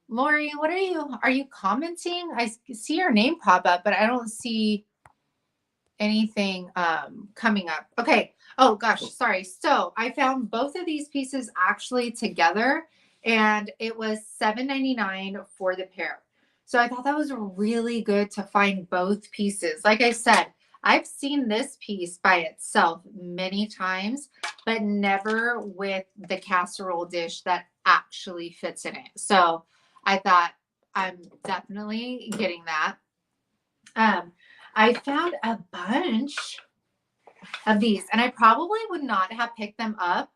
Lori, what are you commenting? I see your name pop up, but I don't see anything coming up. Okay. Oh gosh, sorry. So I found both of these pieces actually together, and it was $7.99 for the pair. So I thought that was really good to find both pieces. Like I said, I've seen this piece by itself many times, but never with the casserole dish that actually fits in it. So I thought I'm definitely getting that. I found a bunch of these, and I probably would not have picked them up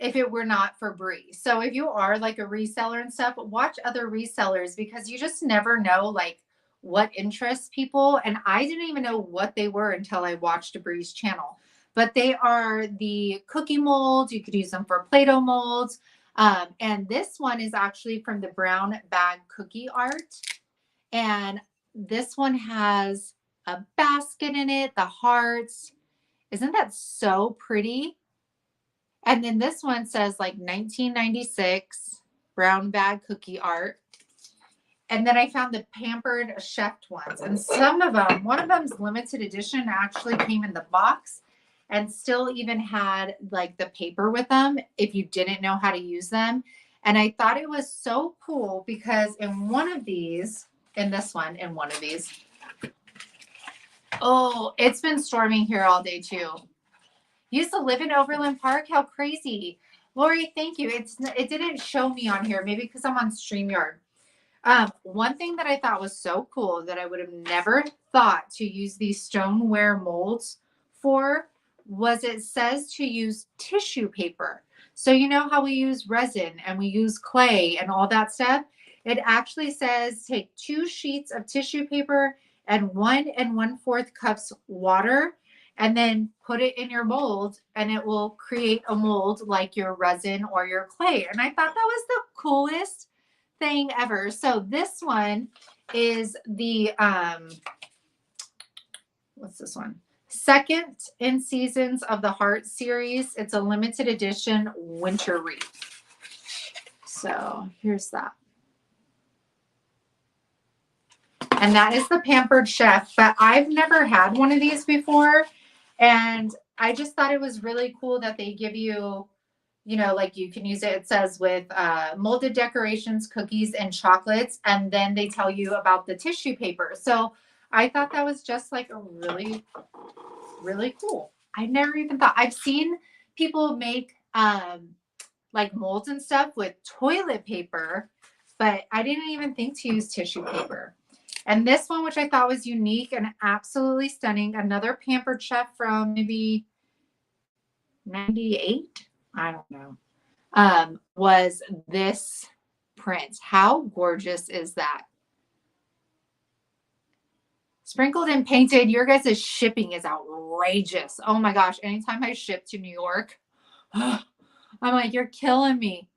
if it were not for Bree. So if you are like a reseller and stuff, watch other resellers because you just never know like what interests people. And I didn't even know what they were until I watched Bree's channel. But they are the cookie molds. You could use them for Play-Doh molds. And this one is actually from the brown bag cookie art. And this one has a basket in it, the hearts. Isn't that so pretty? And then this one says like 1996 brown bag cookie art. And then I found the pampered chef ones. And some of them, one of them's limited edition, actually came in the box and still even had like the paper with them if you didn't know how to use them. And I thought it was so cool because in one of these, in this one, in one of these, oh, it's been storming here all day too. Used to live in Overland Park. How crazy. Lori, thank you. It didn't show me on here, maybe because I'm on StreamYard. One thing that I thought was so cool that I would have never thought to use these stoneware molds for was it says to use tissue paper. So you know how we use resin and we use clay and all that stuff? It actually says take 2 sheets of tissue paper and 1 1/4 cups water and then put it in your mold and it will create a mold like your resin or your clay. And I thought that was the coolest thing ever. So this one is the what's this one? Second in Seasons of the Heart series. It's a limited edition winter wreath. So here's that. And that is the Pampered Chef, but I've never had one of these before. And I just thought it was really cool that they give you, you know, like you can use it. It says with molded decorations, cookies, and chocolates. And then they tell you about the tissue paper. So I thought that was just like a really, really cool. I never even thought. I've seen people make like molds and stuff with toilet paper, but I didn't even think to use tissue paper. And this one, which I thought was unique and absolutely stunning, another Pampered Chef from maybe 98, I don't know, was this print. How gorgeous is that? Sprinkled and painted. Your guys' shipping is outrageous. Oh my gosh. Anytime I ship to New York, I'm like, you're killing me.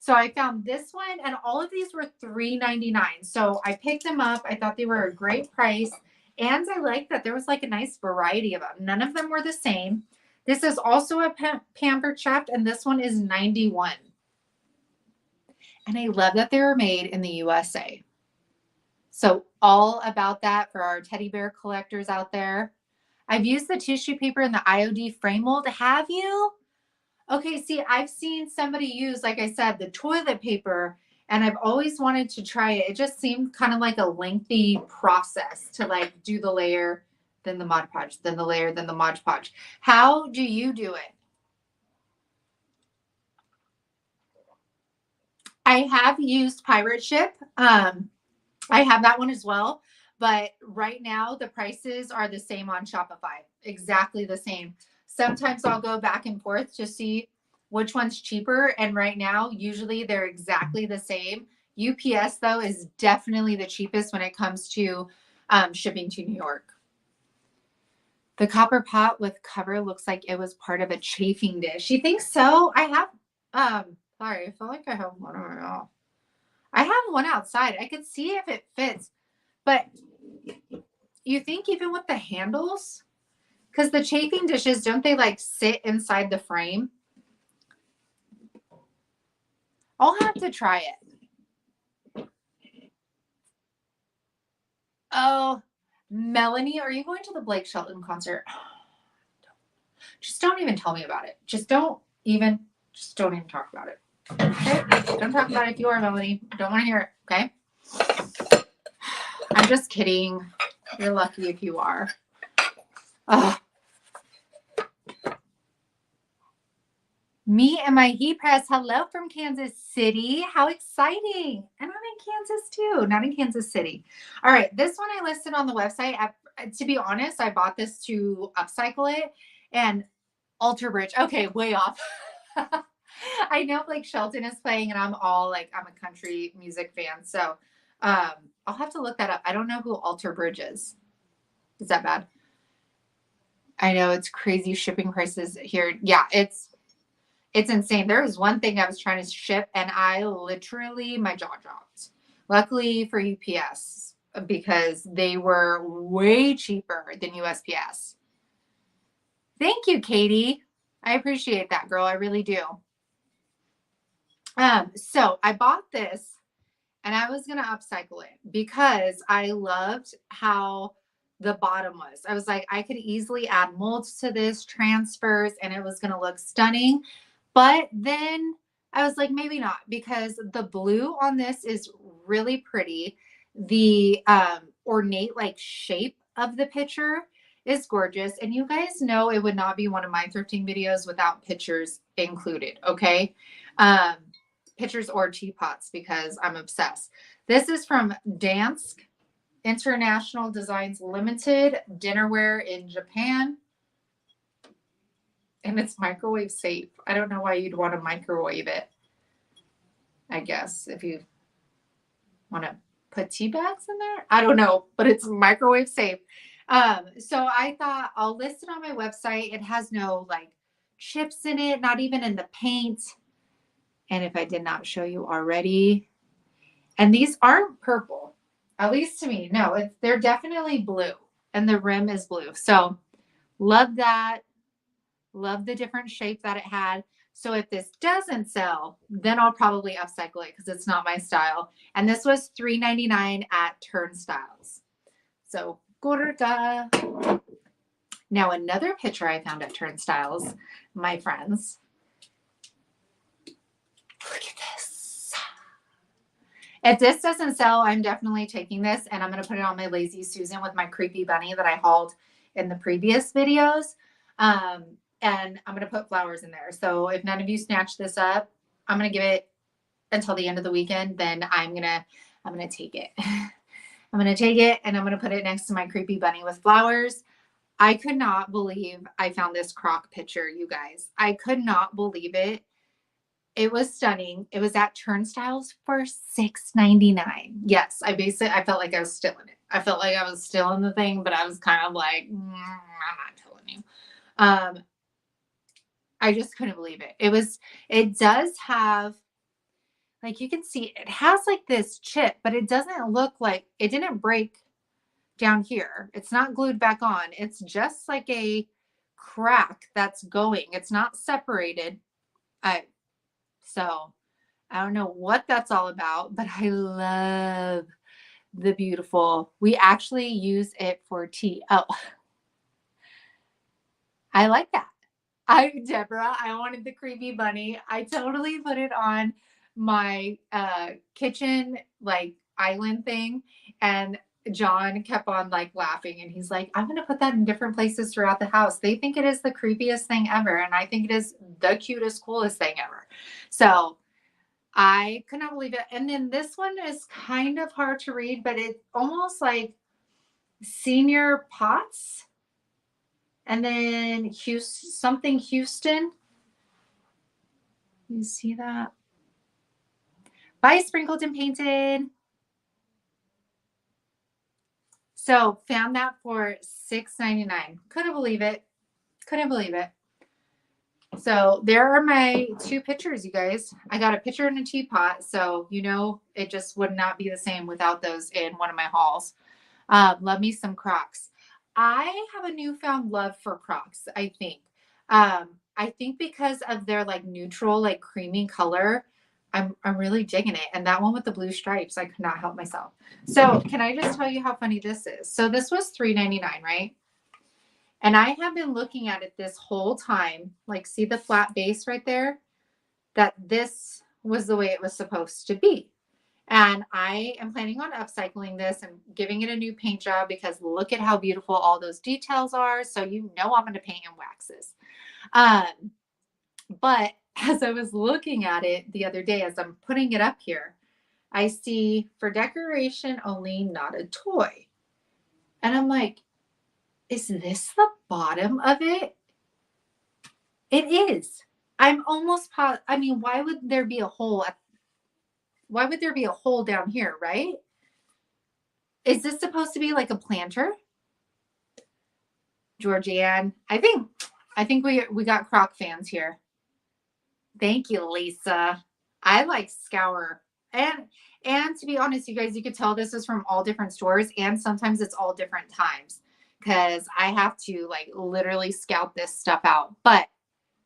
So I found this one and all of these were $3.99. So I picked them up. I thought they were a great price. And I liked that there was like a nice variety of them. None of them were the same. This is also a Pampered Chef and this one is 91. And I love that they were made in the USA. So all about that for our teddy bear collectors out there. I've used the tissue paper in the IOD frame mold. Have you? Okay, see, I've seen somebody use, like I said, the toilet paper, and I've always wanted to try it. It just seemed kind of like a lengthy process to like do the layer, then the Mod Podge, then the layer, then the Mod Podge. How do you do it? I have used Pirate Ship. I have that one as well. But right now, the prices are the same on Shopify. Exactly the same. Sometimes I'll go back and forth to see which one's cheaper. And right now, usually they're exactly the same. UPS, though, is definitely the cheapest when it comes to shipping to New York. The copper pot with cover looks like it was part of a chafing dish. You think so? I have, sorry, I feel like I have one right now. I have one outside. I could see if it fits. But you think even with the handles, because the chafing dishes, don't they like sit inside the frame? I'll have to try it. Oh, Melanie, are you going to the Blake Shelton concert? Just don't even tell me about it. Just don't even talk about it. Okay? Don't talk about it if you are, Melanie. Don't want to hear it. Okay? I'm just kidding. You're lucky if you are. Me and my heat press. Hello from Kansas City. How exciting. And I'm in Kansas too, not in Kansas City. All right. This one I listed on the website. To be honest, I bought this to upcycle it and Alter Bridge. Okay, way off. I know Blake Shelton is playing, and I'm all like, I'm a country music fan. So I'll have to look that up. I don't know who Alter Bridge is. Is that bad? I know it's crazy shipping prices here. Yeah, it's insane. There was one thing I was trying to ship and I literally, my jaw dropped. Luckily for UPS, because they were way cheaper than USPS. Thank you, Katie. I appreciate that, girl. I really do. So I bought this and I was going to upcycle it because I loved how the bottom was. I was like, I could easily add molds to this, transfers, and it was going to look stunning. But then I was like, maybe not, because the blue on this is really pretty. The ornate like shape of the picture is gorgeous. And you guys know it would not be one of my thrifting videos without pictures included. Okay. Pictures or teapots because I'm obsessed. This is from Dansk International Designs Limited, dinnerware in Japan. And it's microwave safe. I don't know why you'd want to microwave it. I guess if you want to put tea bags in there, I don't know, but it's microwave safe. So I thought I'll list it on my website. It has no like chips in it, not even in the paint. And if I did not show you already, and these aren't purple, at least to me. No, they're definitely blue, and the rim is blue. So love that. Love the different shape that it had. So if this doesn't sell, then I'll probably upcycle it because it's not my style. And this was $3.99 at Turnstiles. So gorga. Now another picture I found at Turnstiles, my friends. Look at this. If this doesn't sell, I'm definitely taking this and I'm going to put it on my Lazy Susan with my creepy bunny that I hauled in the previous videos. And I'm going to put flowers in there. So if none of you snatch this up, I'm going to give it until the end of the weekend. Then I'm going to take it. I'm going to take it and I'm going to put it next to my creepy bunny with flowers. I could not believe I found this crock picture, you guys. I could not believe it. It was stunning. It was at Turnstiles for $6.99. Yes, I felt like I was still in it. I felt like I was still in the thing, but I was kind of like, I'm not telling you. I just couldn't believe it. It does have, like you can see, it has like this chip, but it doesn't look like, it didn't break down here. It's not glued back on. It's just like a crack that's going. It's not separated. So I don't know what that's all about, but I love the beautiful, we actually use it for tea. Oh, I like that. Deborah, I wanted the creepy bunny. I totally put it on my kitchen like island thing, and John kept on like laughing, and he's like, I'm gonna put that in different places throughout the house. They think it is the creepiest thing ever, and I think it is the cutest, coolest thing ever. So I could not believe it. And then this one is kind of hard to read, but it's almost like Senior Pots. And then Houston. You see that? By Sprinkled and Painted. So found that for $6.99. Couldn't believe it. Couldn't believe it. So there are my two pictures, you guys. I got a picture in a teapot, so you know it just would not be the same without those in one of my hauls. Love me some Crocs. I have a newfound love for Crocs, I think. I think because of their like neutral, like creamy color, I'm really digging it. And that one with the blue stripes, I could not help myself. So can I just tell you how funny this is? So this was $3.99, right? And I have been looking at it this whole time. Like, see the flat base right there? That this was the way it was supposed to be. And I am planning on upcycling this and giving it a new paint job because look at how beautiful all those details are. So you know I'm going to paint and wax this. But as I was looking at it the other day, as I'm putting it up here, I see for decoration only, not a toy. And I'm like, is this the bottom of it? It is. I'm almost I mean, why would there be a hole? Why would there be a hole down here, right? Is this supposed to be like a planter? Georgianne, I think we got Croc fans here. Thank you, Lisa. I like Scour. And to be honest, you guys, you could tell this is from all different stores, and sometimes it's all different times because I have to like literally scout this stuff out. But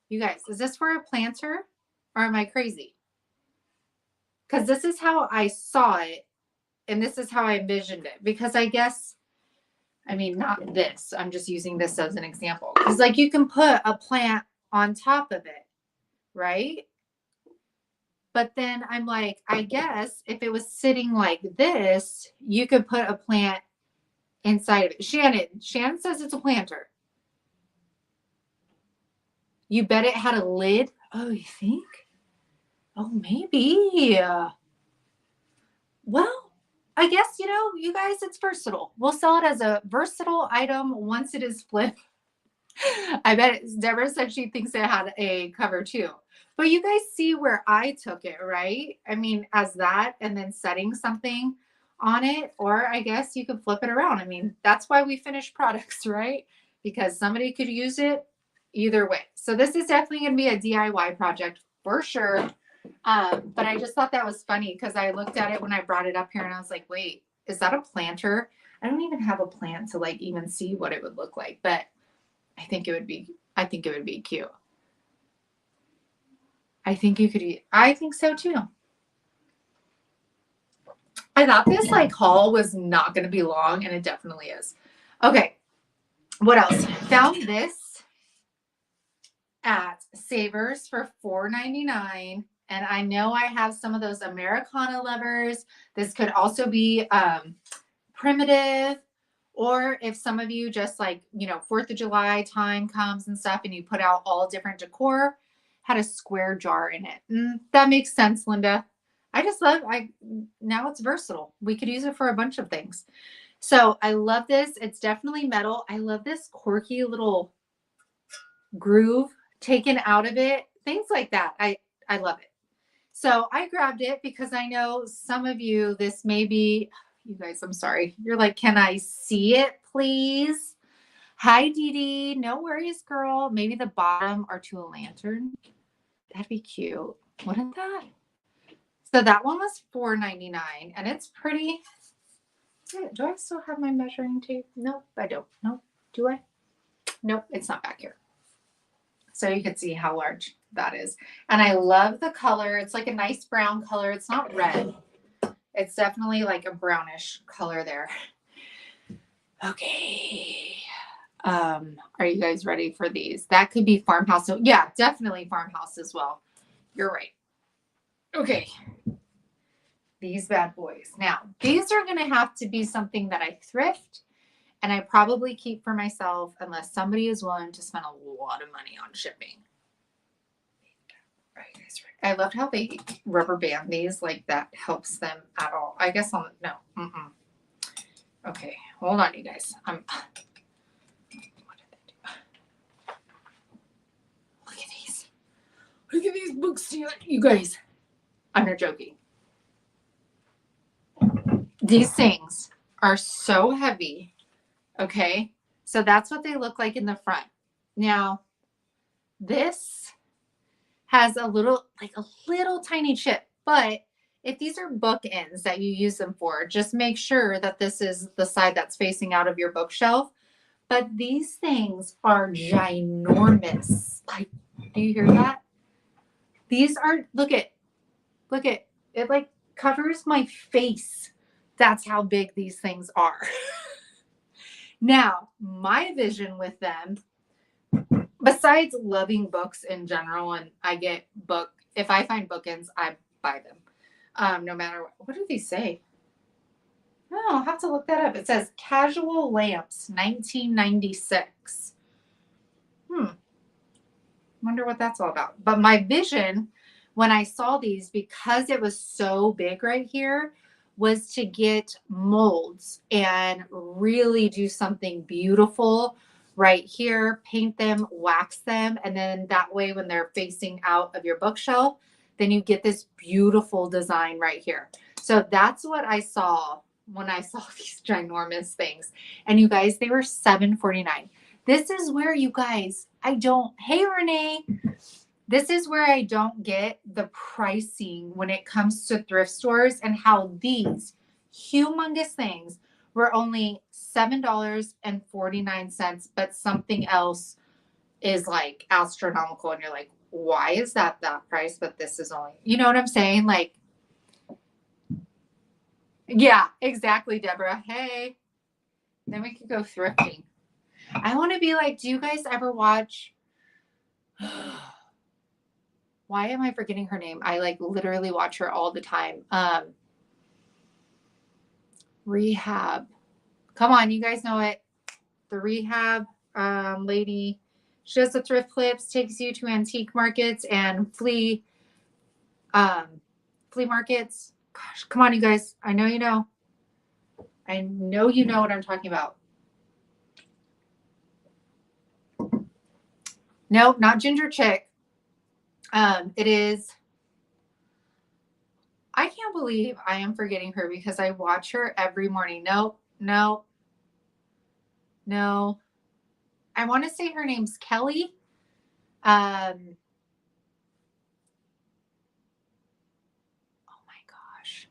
you guys, is this for a planter or am I crazy? Because this is how I saw it and this is how I envisioned it. Because I guess, I mean, not this. I'm just using this as an example. Because like you can put a plant on top of it, right? But then I'm like, I guess if it was sitting like this, you could put a plant inside of it. Shannon says it's a planter. You bet it had a lid. Oh, you think? Oh, maybe. Well, I guess, you guys, it's versatile. We'll sell it as a versatile item once it is flipped. I bet Deborah said she thinks it had a cover too. But you guys see where I took it, right? I mean, as that and then setting something on it, or I guess you could flip it around. I mean, that's why we finish products, right? Because somebody could use it either way. So this is definitely going to be a DIY project for sure. But I just thought that was funny because I looked at it when I brought it up here and I was like, wait, is that a planter? I don't even have a plant to like even see what it would look like, but I think it would be cute. I think you could eat. I think so too. I thought this like haul was not going to be long and it definitely is. Okay. What else? Found this at Savers for $4.99. And I know I have some of those Americana lovers. This could also be primitive. Or if some of you just like, 4th of July time comes and stuff and you put out all different decor, had a square jar in it. That makes sense, Linda. Now it's versatile. We could use it for a bunch of things. So I love this. It's definitely metal. I love this quirky little groove taken out of it. Things like that. I love it. So I grabbed it because I know some of you, this may be, you guys, I'm sorry. You're like, can I see it, please? Hi, Dee Dee. No worries, girl. Maybe the bottom are to a lantern. That'd be cute. Wouldn't that? So that one was $4.99 and it's pretty. Do I still have my measuring tape? Nope, I don't. Nope. Do I? Nope, it's not back here. So you can see how large that is. And I love the color. It's like a nice brown color. It's not red. It's definitely like a brownish color there. Okay. Are you guys ready for these? That could be farmhouse. So yeah, definitely farmhouse as well. You're right. Okay. These bad boys. Now, these are going to have to be something that I thrift and I probably keep for myself unless somebody is willing to spend a lot of money on shipping. Are you guys ready? I loved how they rubber band these, like that helps them at all. I guess no. Okay, hold on, you guys. What did they do? Look at these. Look at these books, you guys. I'm not joking. These things are so heavy. Okay, so that's what they look like in the front. Now, this has a little tiny chip, but if these are bookends that you use them for, just make sure that this is the side that's facing out of your bookshelf. But these things are ginormous. Like, do you hear that? These are, look at, it like covers my face. That's how big these things are. Now, my vision with them, besides loving books in general, and I get if I find bookends, I buy them. No matter what do these say? Oh, I'll have to look that up. It says Casual Lamps, 1996. Wonder what that's all about. But my vision when I saw these, because it was so big right here, was to get molds and really do something beautiful right here, paint them, wax them, and then that way when they're facing out of your bookshelf, then you get this beautiful design right here. So that's what I saw when I saw these ginormous things. And you guys, they were $7.49. This is where you guys, hey Renee, this is where I don't get the pricing when it comes to thrift stores and how these humongous things were only $7.49, but something else is like astronomical. And you're like, why is that price? But this is only, you know what I'm saying? Like, yeah, exactly, Deborah. Hey, then we could go thrifting. I want to be like, do you guys ever watch? Why am I forgetting her name? I like literally watch her all the time. Rehab. Come on, you guys know it. The Rehab lady. She does the thrift clips, takes you to antique markets and flea markets. Gosh, come on, you guys. I know you know. I know you know what I'm talking about. Nope, not Ginger Chick. It is. I can't believe I am forgetting her because I watch her every morning. No. I want to say her name's Kelly. Oh my gosh.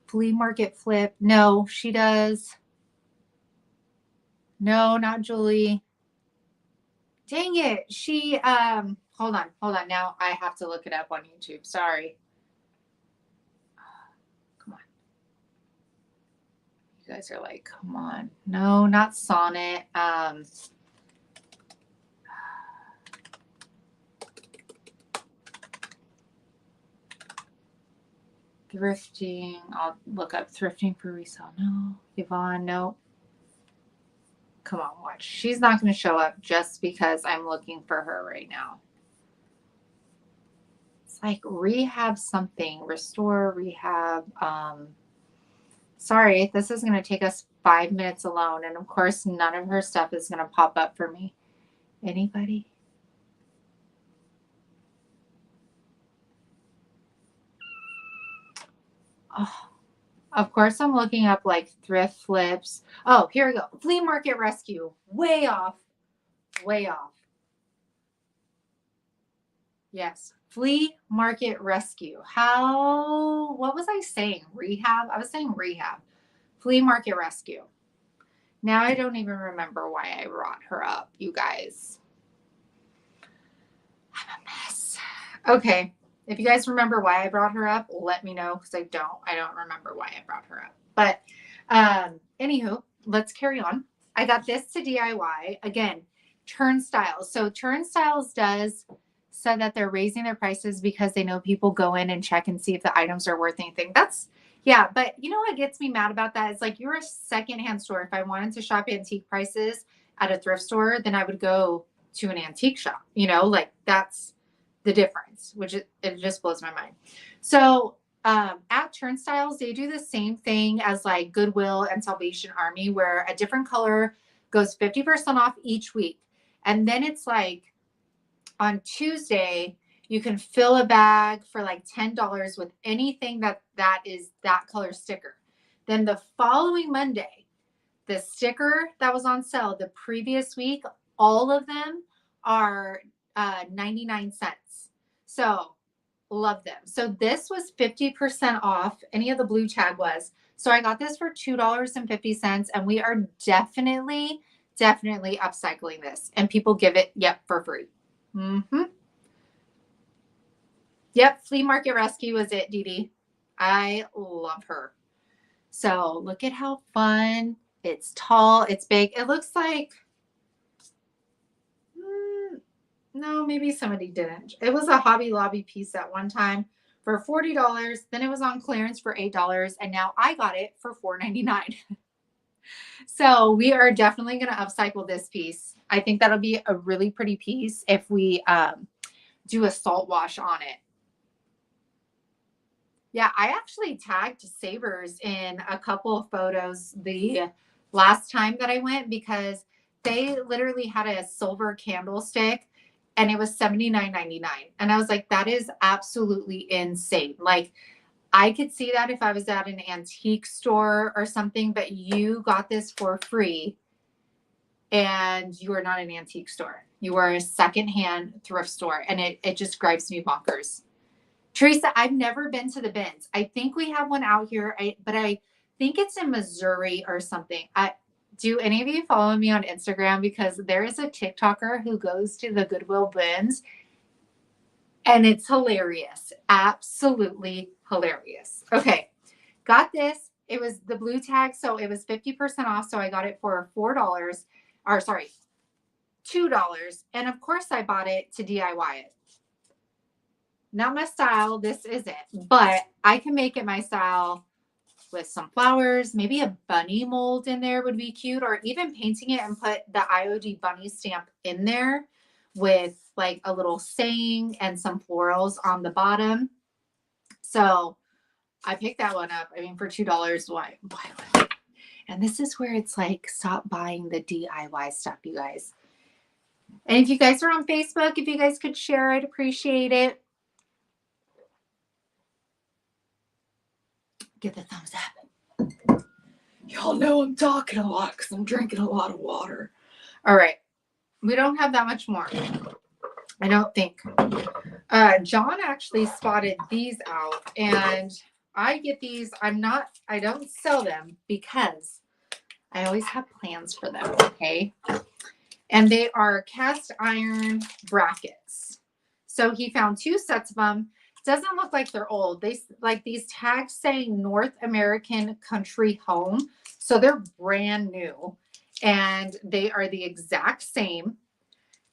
Flea market flip. No, she does. No, not Julie. Dang it. She hold on. Now I have to look it up on YouTube. Sorry. Come on. You guys are like, come on. No, not Sonnet. Thrifting. I'll look up thrifting for resale. No. Yvonne, no. Come on, watch. She's not going to show up just because I'm looking for her right now. It's like rehab something. Restore, rehab. Sorry, this is going to take us 5 minutes alone. And of course, none of her stuff is going to pop up for me. Anybody? Oh, of course, I'm looking up like thrift flips. Oh, here we go. Flea market rescue. Way off. Yes. Flea market rescue. What was I saying? Rehab? I was saying rehab. Flea market rescue. Now I don't even remember why I brought her up, you guys. I'm a mess. Okay. If you guys remember why I brought her up, let me know because I don't remember why I brought her up. But anywho, let's carry on. I got this to DIY. Again, Turnstiles. So Turnstiles does so that they're raising their prices because they know people go in and check and see if the items are worth anything. Yeah, but you know what gets me mad about that? It's like you're a secondhand store. If I wanted to shop antique prices at a thrift store, then I would go to an antique shop. You know, like that's the difference, which it just blows my mind. So at Turnstiles, they do the same thing as like Goodwill and Salvation Army, where a different color goes 50% off each week. And then it's like on Tuesday, you can fill a bag for like $10 with anything that is that color sticker. Then the following Monday, the sticker that was on sale the previous week, all of them are 99 cents. So love them. So this was 50% off. Any of the blue tag was. So I got this for $2.50 and we are definitely upcycling this and people give it, for free. Yep. Flea market rescue is it, Dee Dee. I love her. So look at how fun. It's tall. It's big. It looks like, no, maybe somebody didn't. It was a Hobby Lobby piece at one time for $40. Then it was on clearance for $8. And now I got it for $4.99. So we are definitely going to upcycle this piece. I think that'll be a really pretty piece if we do a salt wash on it. Yeah, I actually tagged Savers in a couple of photos, the last time that I went because they literally had a silver candlestick and it was $79.99. And I was like, that is absolutely insane. Like, I could see that if I was at an antique store or something, but you got this for free and you are not an antique store. You are a secondhand thrift store, and it just drives me bonkers. Teresa, I've never been to the bins. I think we have one out here, but I think it's in Missouri or something. Do any of you follow me on Instagram? Because there is a TikToker who goes to the Goodwill bins, and it's hilarious. Absolutely hilarious. Okay, got this. It was the blue tag, so it was 50% off. So I got it for $4, or sorry, $2. And of course, I bought it to DIY it. Not my style, this isn't, but I can make it my style with some flowers. Maybe a bunny mold in there would be cute, or even painting it and put the IOD bunny stamp in there with like a little saying and some florals on the bottom. So I picked that one up. I mean, for $2, why? And this is where it's like, stop buying the DIY stuff, you guys. And if you guys are on Facebook, if you guys could share, I'd appreciate it. Give the thumbs up. Y'all know I'm talking a lot because I'm drinking a lot of water. All right. We don't have that much more. I don't think. John actually spotted these out, and I get these. I don't sell them because I always have plans for them. Okay. And they are cast iron brackets. So he found 2 sets of them. Doesn't look like they're old. They like these tags saying North American Country Home. So they're brand new, and they are the exact same.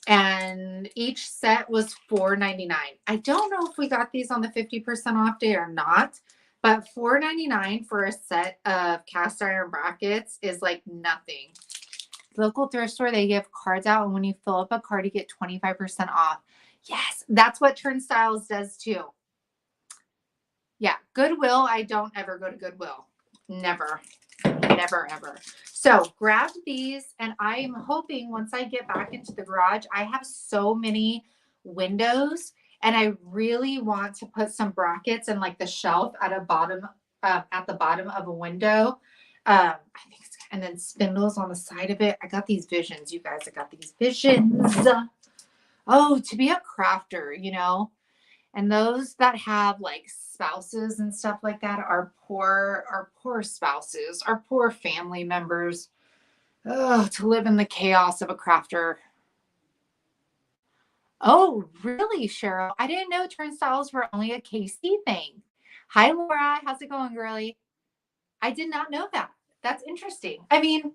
And each set was $4.99. I don't know if we got these on the 50% off day or not, but $4.99 for a set of cast iron brackets is like nothing. Local thrift store, they give cards out, and when you fill up a card, you get 25% off. Yes, that's what Turnstiles does too. Yeah, Goodwill, I don't ever go to Goodwill. Never, ever. So grabbed these, and I'm hoping once I get back into the garage, I have so many windows, and I really want to put some brackets in like the shelf at the bottom of a window. I think it's, and then spindles on the side of it. I got these visions, you guys. I got these visions. Oh, to be a crafter, you know. And those that have like spouses and stuff like that are poor spouses, are poor family members. Oh, to live in the chaos of a crafter. Oh, really, Cheryl? I didn't know turnstiles were only a KC thing. Hi, Laura. How's it going, girly? I did not know that. That's interesting. I mean,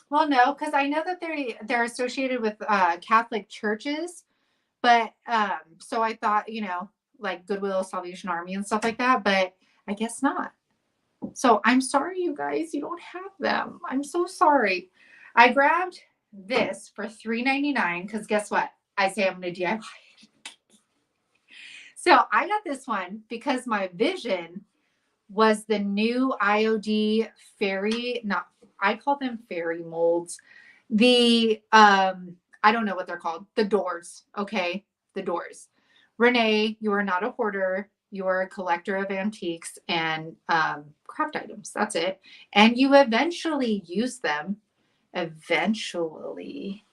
well, no, because I know that they're associated with Catholic churches, but so I thought, you know, like Goodwill, Salvation Army and stuff like that, but I guess not. So I'm sorry, you guys, you don't have them. I'm so sorry. I grabbed this for $3.99 because guess what? I say I'm going to DIY. So I got this one because my vision was the new IOD fairy, I call them fairy molds. The, I don't know what they're called. The doors. Okay. The doors. Renee, you are not a hoarder. You are a collector of antiques and craft items. That's it. And you eventually use them. Eventually.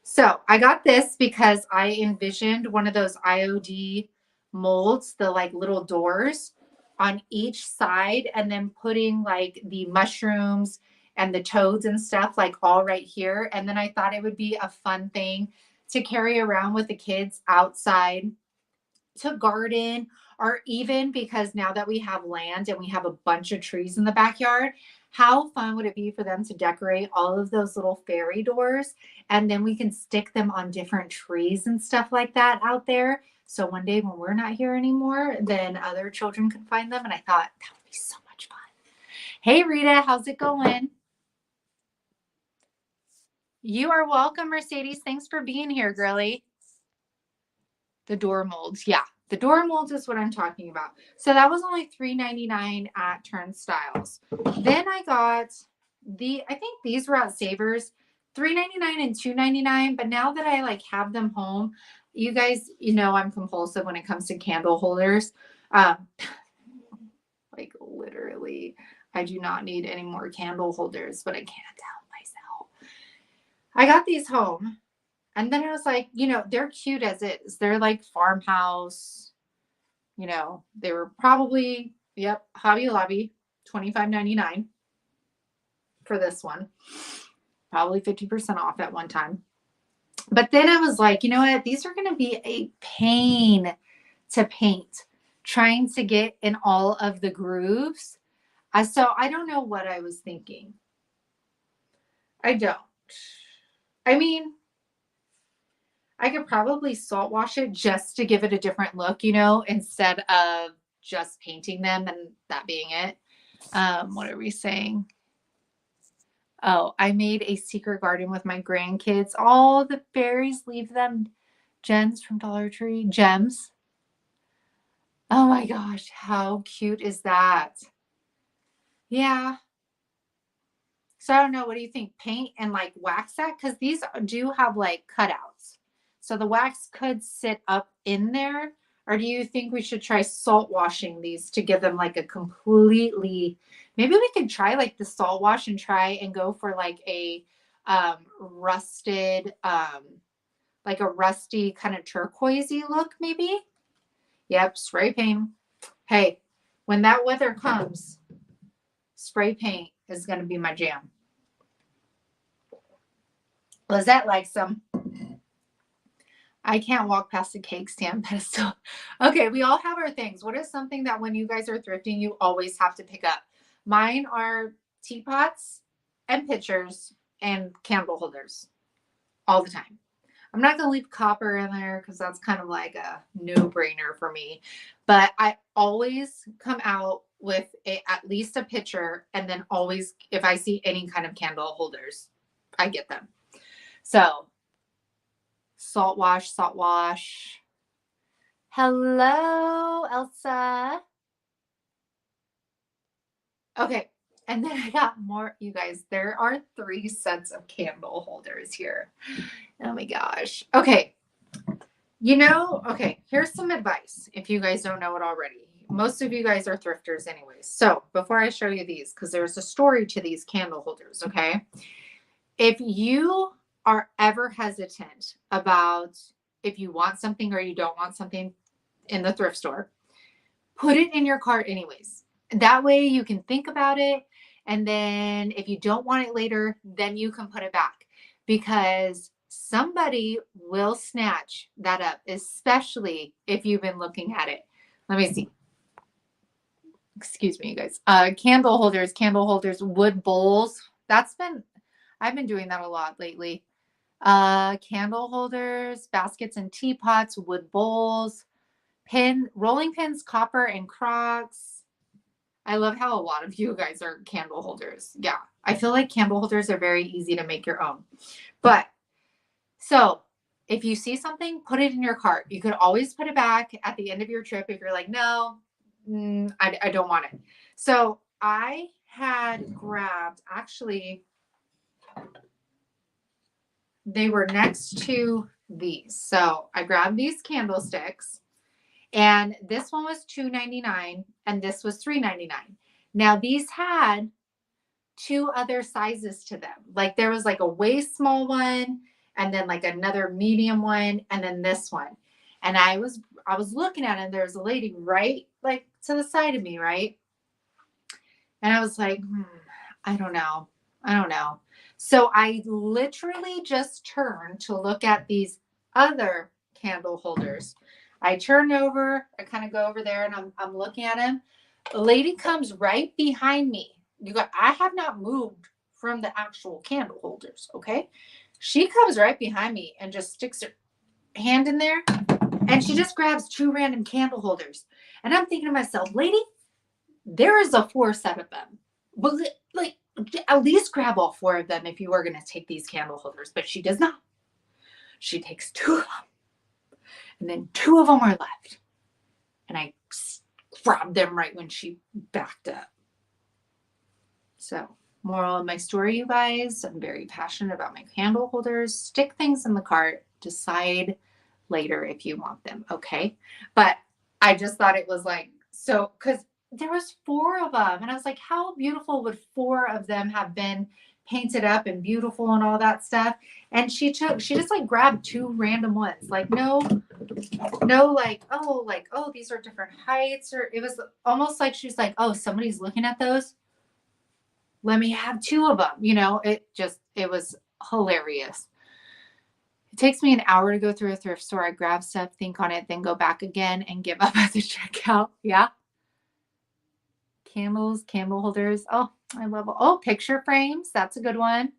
So I got this because I envisioned one of those IOD molds, the like little doors on each side, and then putting like the mushrooms and the toads and stuff like all right here. And then I thought it would be a fun thing to carry around with the kids outside to garden, or even because now that we have land and we have a bunch of trees in the backyard, how fun would it be for them to decorate all of those little fairy doors, and then we can stick them on different trees and stuff like that out there. So one day when we're not here anymore, then other children can find them. And I thought that would be so much fun. Hey, Rita, how's it going? You are welcome, Mercedes. Thanks for being here, girly. The door molds. Yeah, the door molds is what I'm talking about. So that was only $3.99 at Turnstiles. Then I got I think these were at Savers, $3.99 and $2.99. But now that I like have them home, you guys, I'm compulsive when it comes to candle holders. Um, like literally, I do not need any more candle holders, but I can't help myself. I got these home, and then I was like, they're cute as is. They're like farmhouse. They were probably, yep, Hobby Lobby, $25.99 for this one. Probably 50% off at one time. But then I was like, you know what? These are going to be a pain to paint, trying to get in all of the grooves. So I don't know what I was thinking. I don't. I mean, I could probably salt wash it just to give it a different look, instead of just painting them and that being it. What are we saying? Oh, I made a secret garden with my grandkids. All the fairies leave them gems from Dollar Tree. Gems. Oh my gosh, how cute is that? Yeah. So I don't know. What do you think? Paint and like wax that? Because these do have like cutouts. So the wax could sit up in there. Or do you think we should try salt washing these to give them like a completely, maybe we could try like the salt wash and try and go for like a rusted, like a rusty kind of turquoisey look maybe? Yep, spray paint. Hey, when that weather comes, spray paint is going to be my jam. Lizette likes them. I can't walk past a cake stand pedestal. Okay, we all have our things. What is something that when you guys are thrifting, you always have to pick up? Mine are teapots and pitchers and candle holders all the time. I'm not going to leave copper in there because that's kind of like a no-brainer for me. But I always come out with at least a pitcher, and then always, if I see any kind of candle holders, I get them. So salt wash, salt wash. Hello, Elsa. Okay. And then I got more, you guys. There are 3 sets of candle holders here. Oh my gosh. Okay. Okay, here's some advice if you guys don't know it already. Most of you guys are thrifters anyways. So before I show you these, because there's a story to these candle holders, okay? If you are ever hesitant about if you want something or you don't want something in the thrift store, put it in your cart anyways. That way you can think about it. And then if you don't want it later, then you can put it back, because somebody will snatch that up, especially if you've been looking at it. Let me see. Excuse me, you guys. Candle holders, wood bowls. I've been doing that a lot lately. Candle holders, baskets and teapots, wood bowls, rolling pins, copper and Crocs. I love how a lot of you guys are candle holders. Yeah, I feel like candle holders are very easy to make your own. But so if you see something, put it in your cart. You could always put it back at the end of your trip if you're like, no, I don't want it. So I had grabbed, actually, they were next to these. So I grabbed these candlesticks, and this one was $2.99 and this was $3.99. Now these had 2 other sizes to them. Like there was like a way small one, and then like another medium one, and then this one. And I was looking at it, and there's a lady right like to the side of me, right? And I was like, I don't know. So I literally just turned to look at these other candle holders. I turn over, I kind of go over there, and I'm looking at him. A lady comes right behind me. I have not moved from the actual candle holders, okay? She comes right behind me and just sticks her hand in there, and she just grabs 2 random candle holders. And I'm thinking to myself, lady, there is a 4 set of them. But like, at least grab all 4 of them if you were going to take these candle holders. But she does not. She takes 2 of them, and then 2 of them are left. And I grabbed them right when she backed up. So Moral of my story, you guys, I'm very passionate about my candle holders. Stick things in the cart. Decide later if you want them, okay? But I just thought it was like, so, because there was 4 of them. And I was like, how beautiful would 4 of them have been painted up and beautiful and all that stuff? And she just like grabbed 2 random ones. Like, no, like, oh, these are different heights. Or it was almost like she's like, oh, somebody's looking at those. Let me have 2 of them. You know, it was hilarious. It takes me an hour to go through a thrift store. I grab stuff, think on it, then go back again and give up at the checkout. Yeah. Candles, candle holders. Oh, I love it. Oh, picture frames. That's a good one.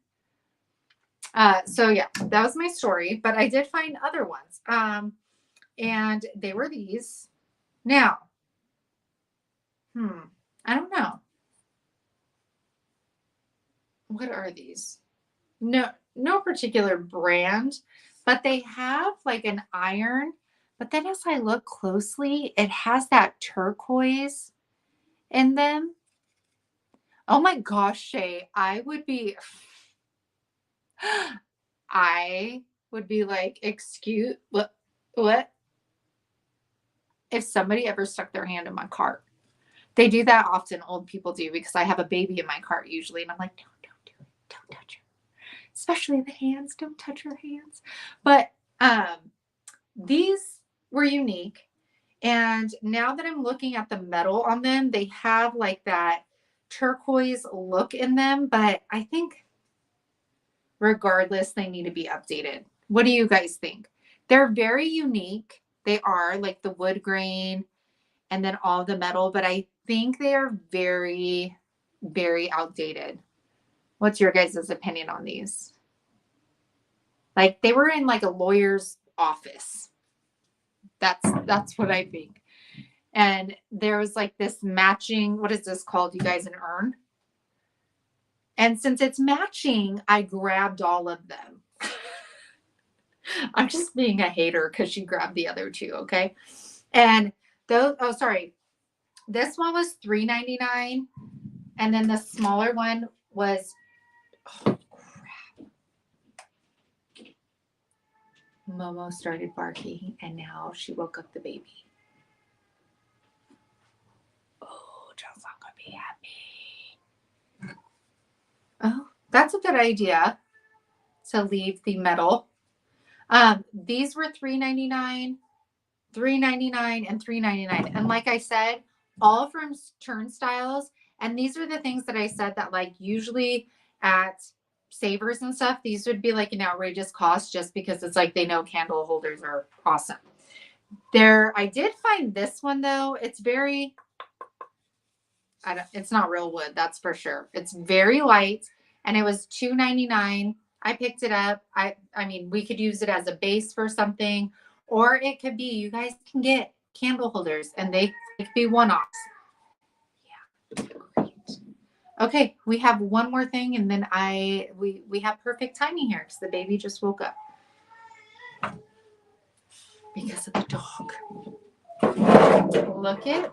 So yeah, that was my story, but I did find other ones. And they were these. Now, I don't know. What are these? No particular brand, but they have like an iron. But then as I look closely, it has that turquoise in them. Oh my gosh, Shay, I would be like, excuse what? If somebody ever stuck their hand in my cart. They do that often, old people do, because I have a baby in my cart usually, and I'm like, don't do it. Don't touch her. Especially the hands. Don't touch her hands. But these were unique. And now that I'm looking at the metal on them, they have like that turquoise look in them. But I think regardless, they need to be updated. What do you guys think? They're very unique. They are like the wood grain and then all the metal, but I think they are very, very outdated. What's your guys' opinion on these? Like they were in like a lawyer's office. That's what I think. And there was like this matching, what is this called, you guys, an urn? And since it's matching, I grabbed all of them. I'm just being a hater because she grabbed the other 2, okay? And those, oh, sorry. This one was $3.99. And then the smaller one was, oh, crap. Momo started barking and now she woke up the baby. Oh, Joe's not going to be happy. Oh, that's a good idea to leave the metal. These were $3.99, $3.99, and $3.99. And like I said, all from Turnstiles. And these are the things that I said that like usually at Savers and stuff, these would be like an outrageous cost just because it's like they know candle holders are awesome. I did find this one though. It's very, it's not real wood, that's for sure. It's very light and it was $2.99. I picked it up. I mean, we could use it as a base for something, or it could be, you guys can get candle holders and they could be one-offs. Yeah, great. Okay, we have one more thing and then we have perfect timing here because the baby just woke up. Because of the dog. Look it.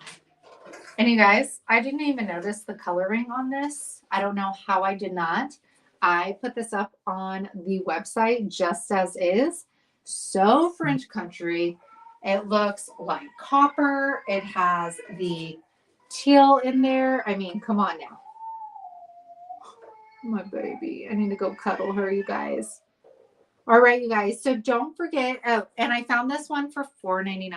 And you guys, I didn't even notice the coloring on this. I don't know how I did not. I put this up on the website just as is. So French country. It looks like copper. It has the teal in there. I mean, come on now. My baby. I need to go cuddle her, you guys. All right, you guys. So don't forget. Oh, and I found this one for $4.99.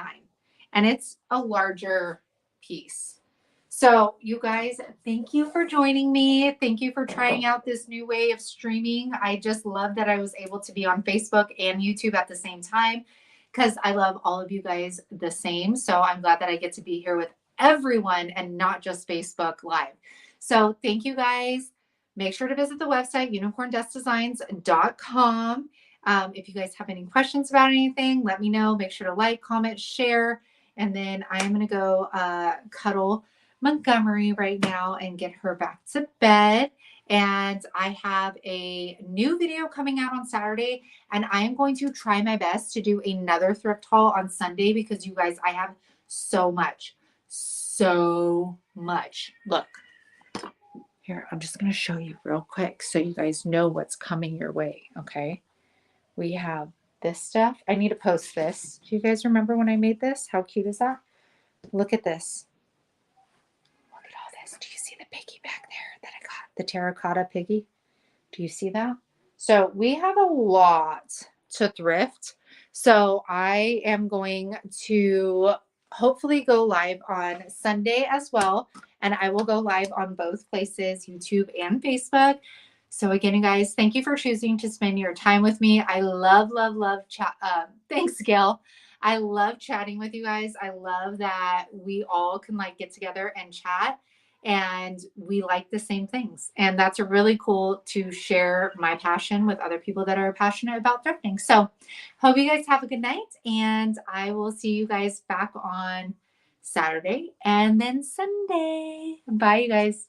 And it's a larger piece. So you guys, thank you for joining me. Thank you for trying out this new way of streaming. I just love that I was able to be on Facebook and YouTube at the same time because I love all of you guys the same. So I'm glad that I get to be here with everyone and not just Facebook Live. So thank you guys. Make sure to visit the website, unicorndustdesigns.com. If you guys have any questions about anything, let me know. Make sure to like, comment, share. And then I'm going to go cuddle Montgomery right now and get her back to bed. And I have a new video coming out on Saturday, and I am going to try my best to do another thrift haul on Sunday because you guys, I have so much. Look, Here, I'm just going to show you real quick so you guys know what's coming your way. Okay. We have this stuff. I need to post this. Do you guys remember when I made this? How cute is that? Look at this. Look at all this. Do you see the piggy back there that I got? The terracotta piggy. Do you see that? So we have a lot to thrift. So I am going to hopefully go live on Sunday as well. And I will go live on both places, YouTube and Facebook. So again, you guys, thank you for choosing to spend your time with me. I love, love, love chat. Thanks, Gail. I love chatting with you guys. I love that we all can like get together and chat and we like the same things. And that's really cool to share my passion with other people that are passionate about thrifting. So hope you guys have a good night and I will see you guys back on Saturday and then Sunday. Bye, you guys.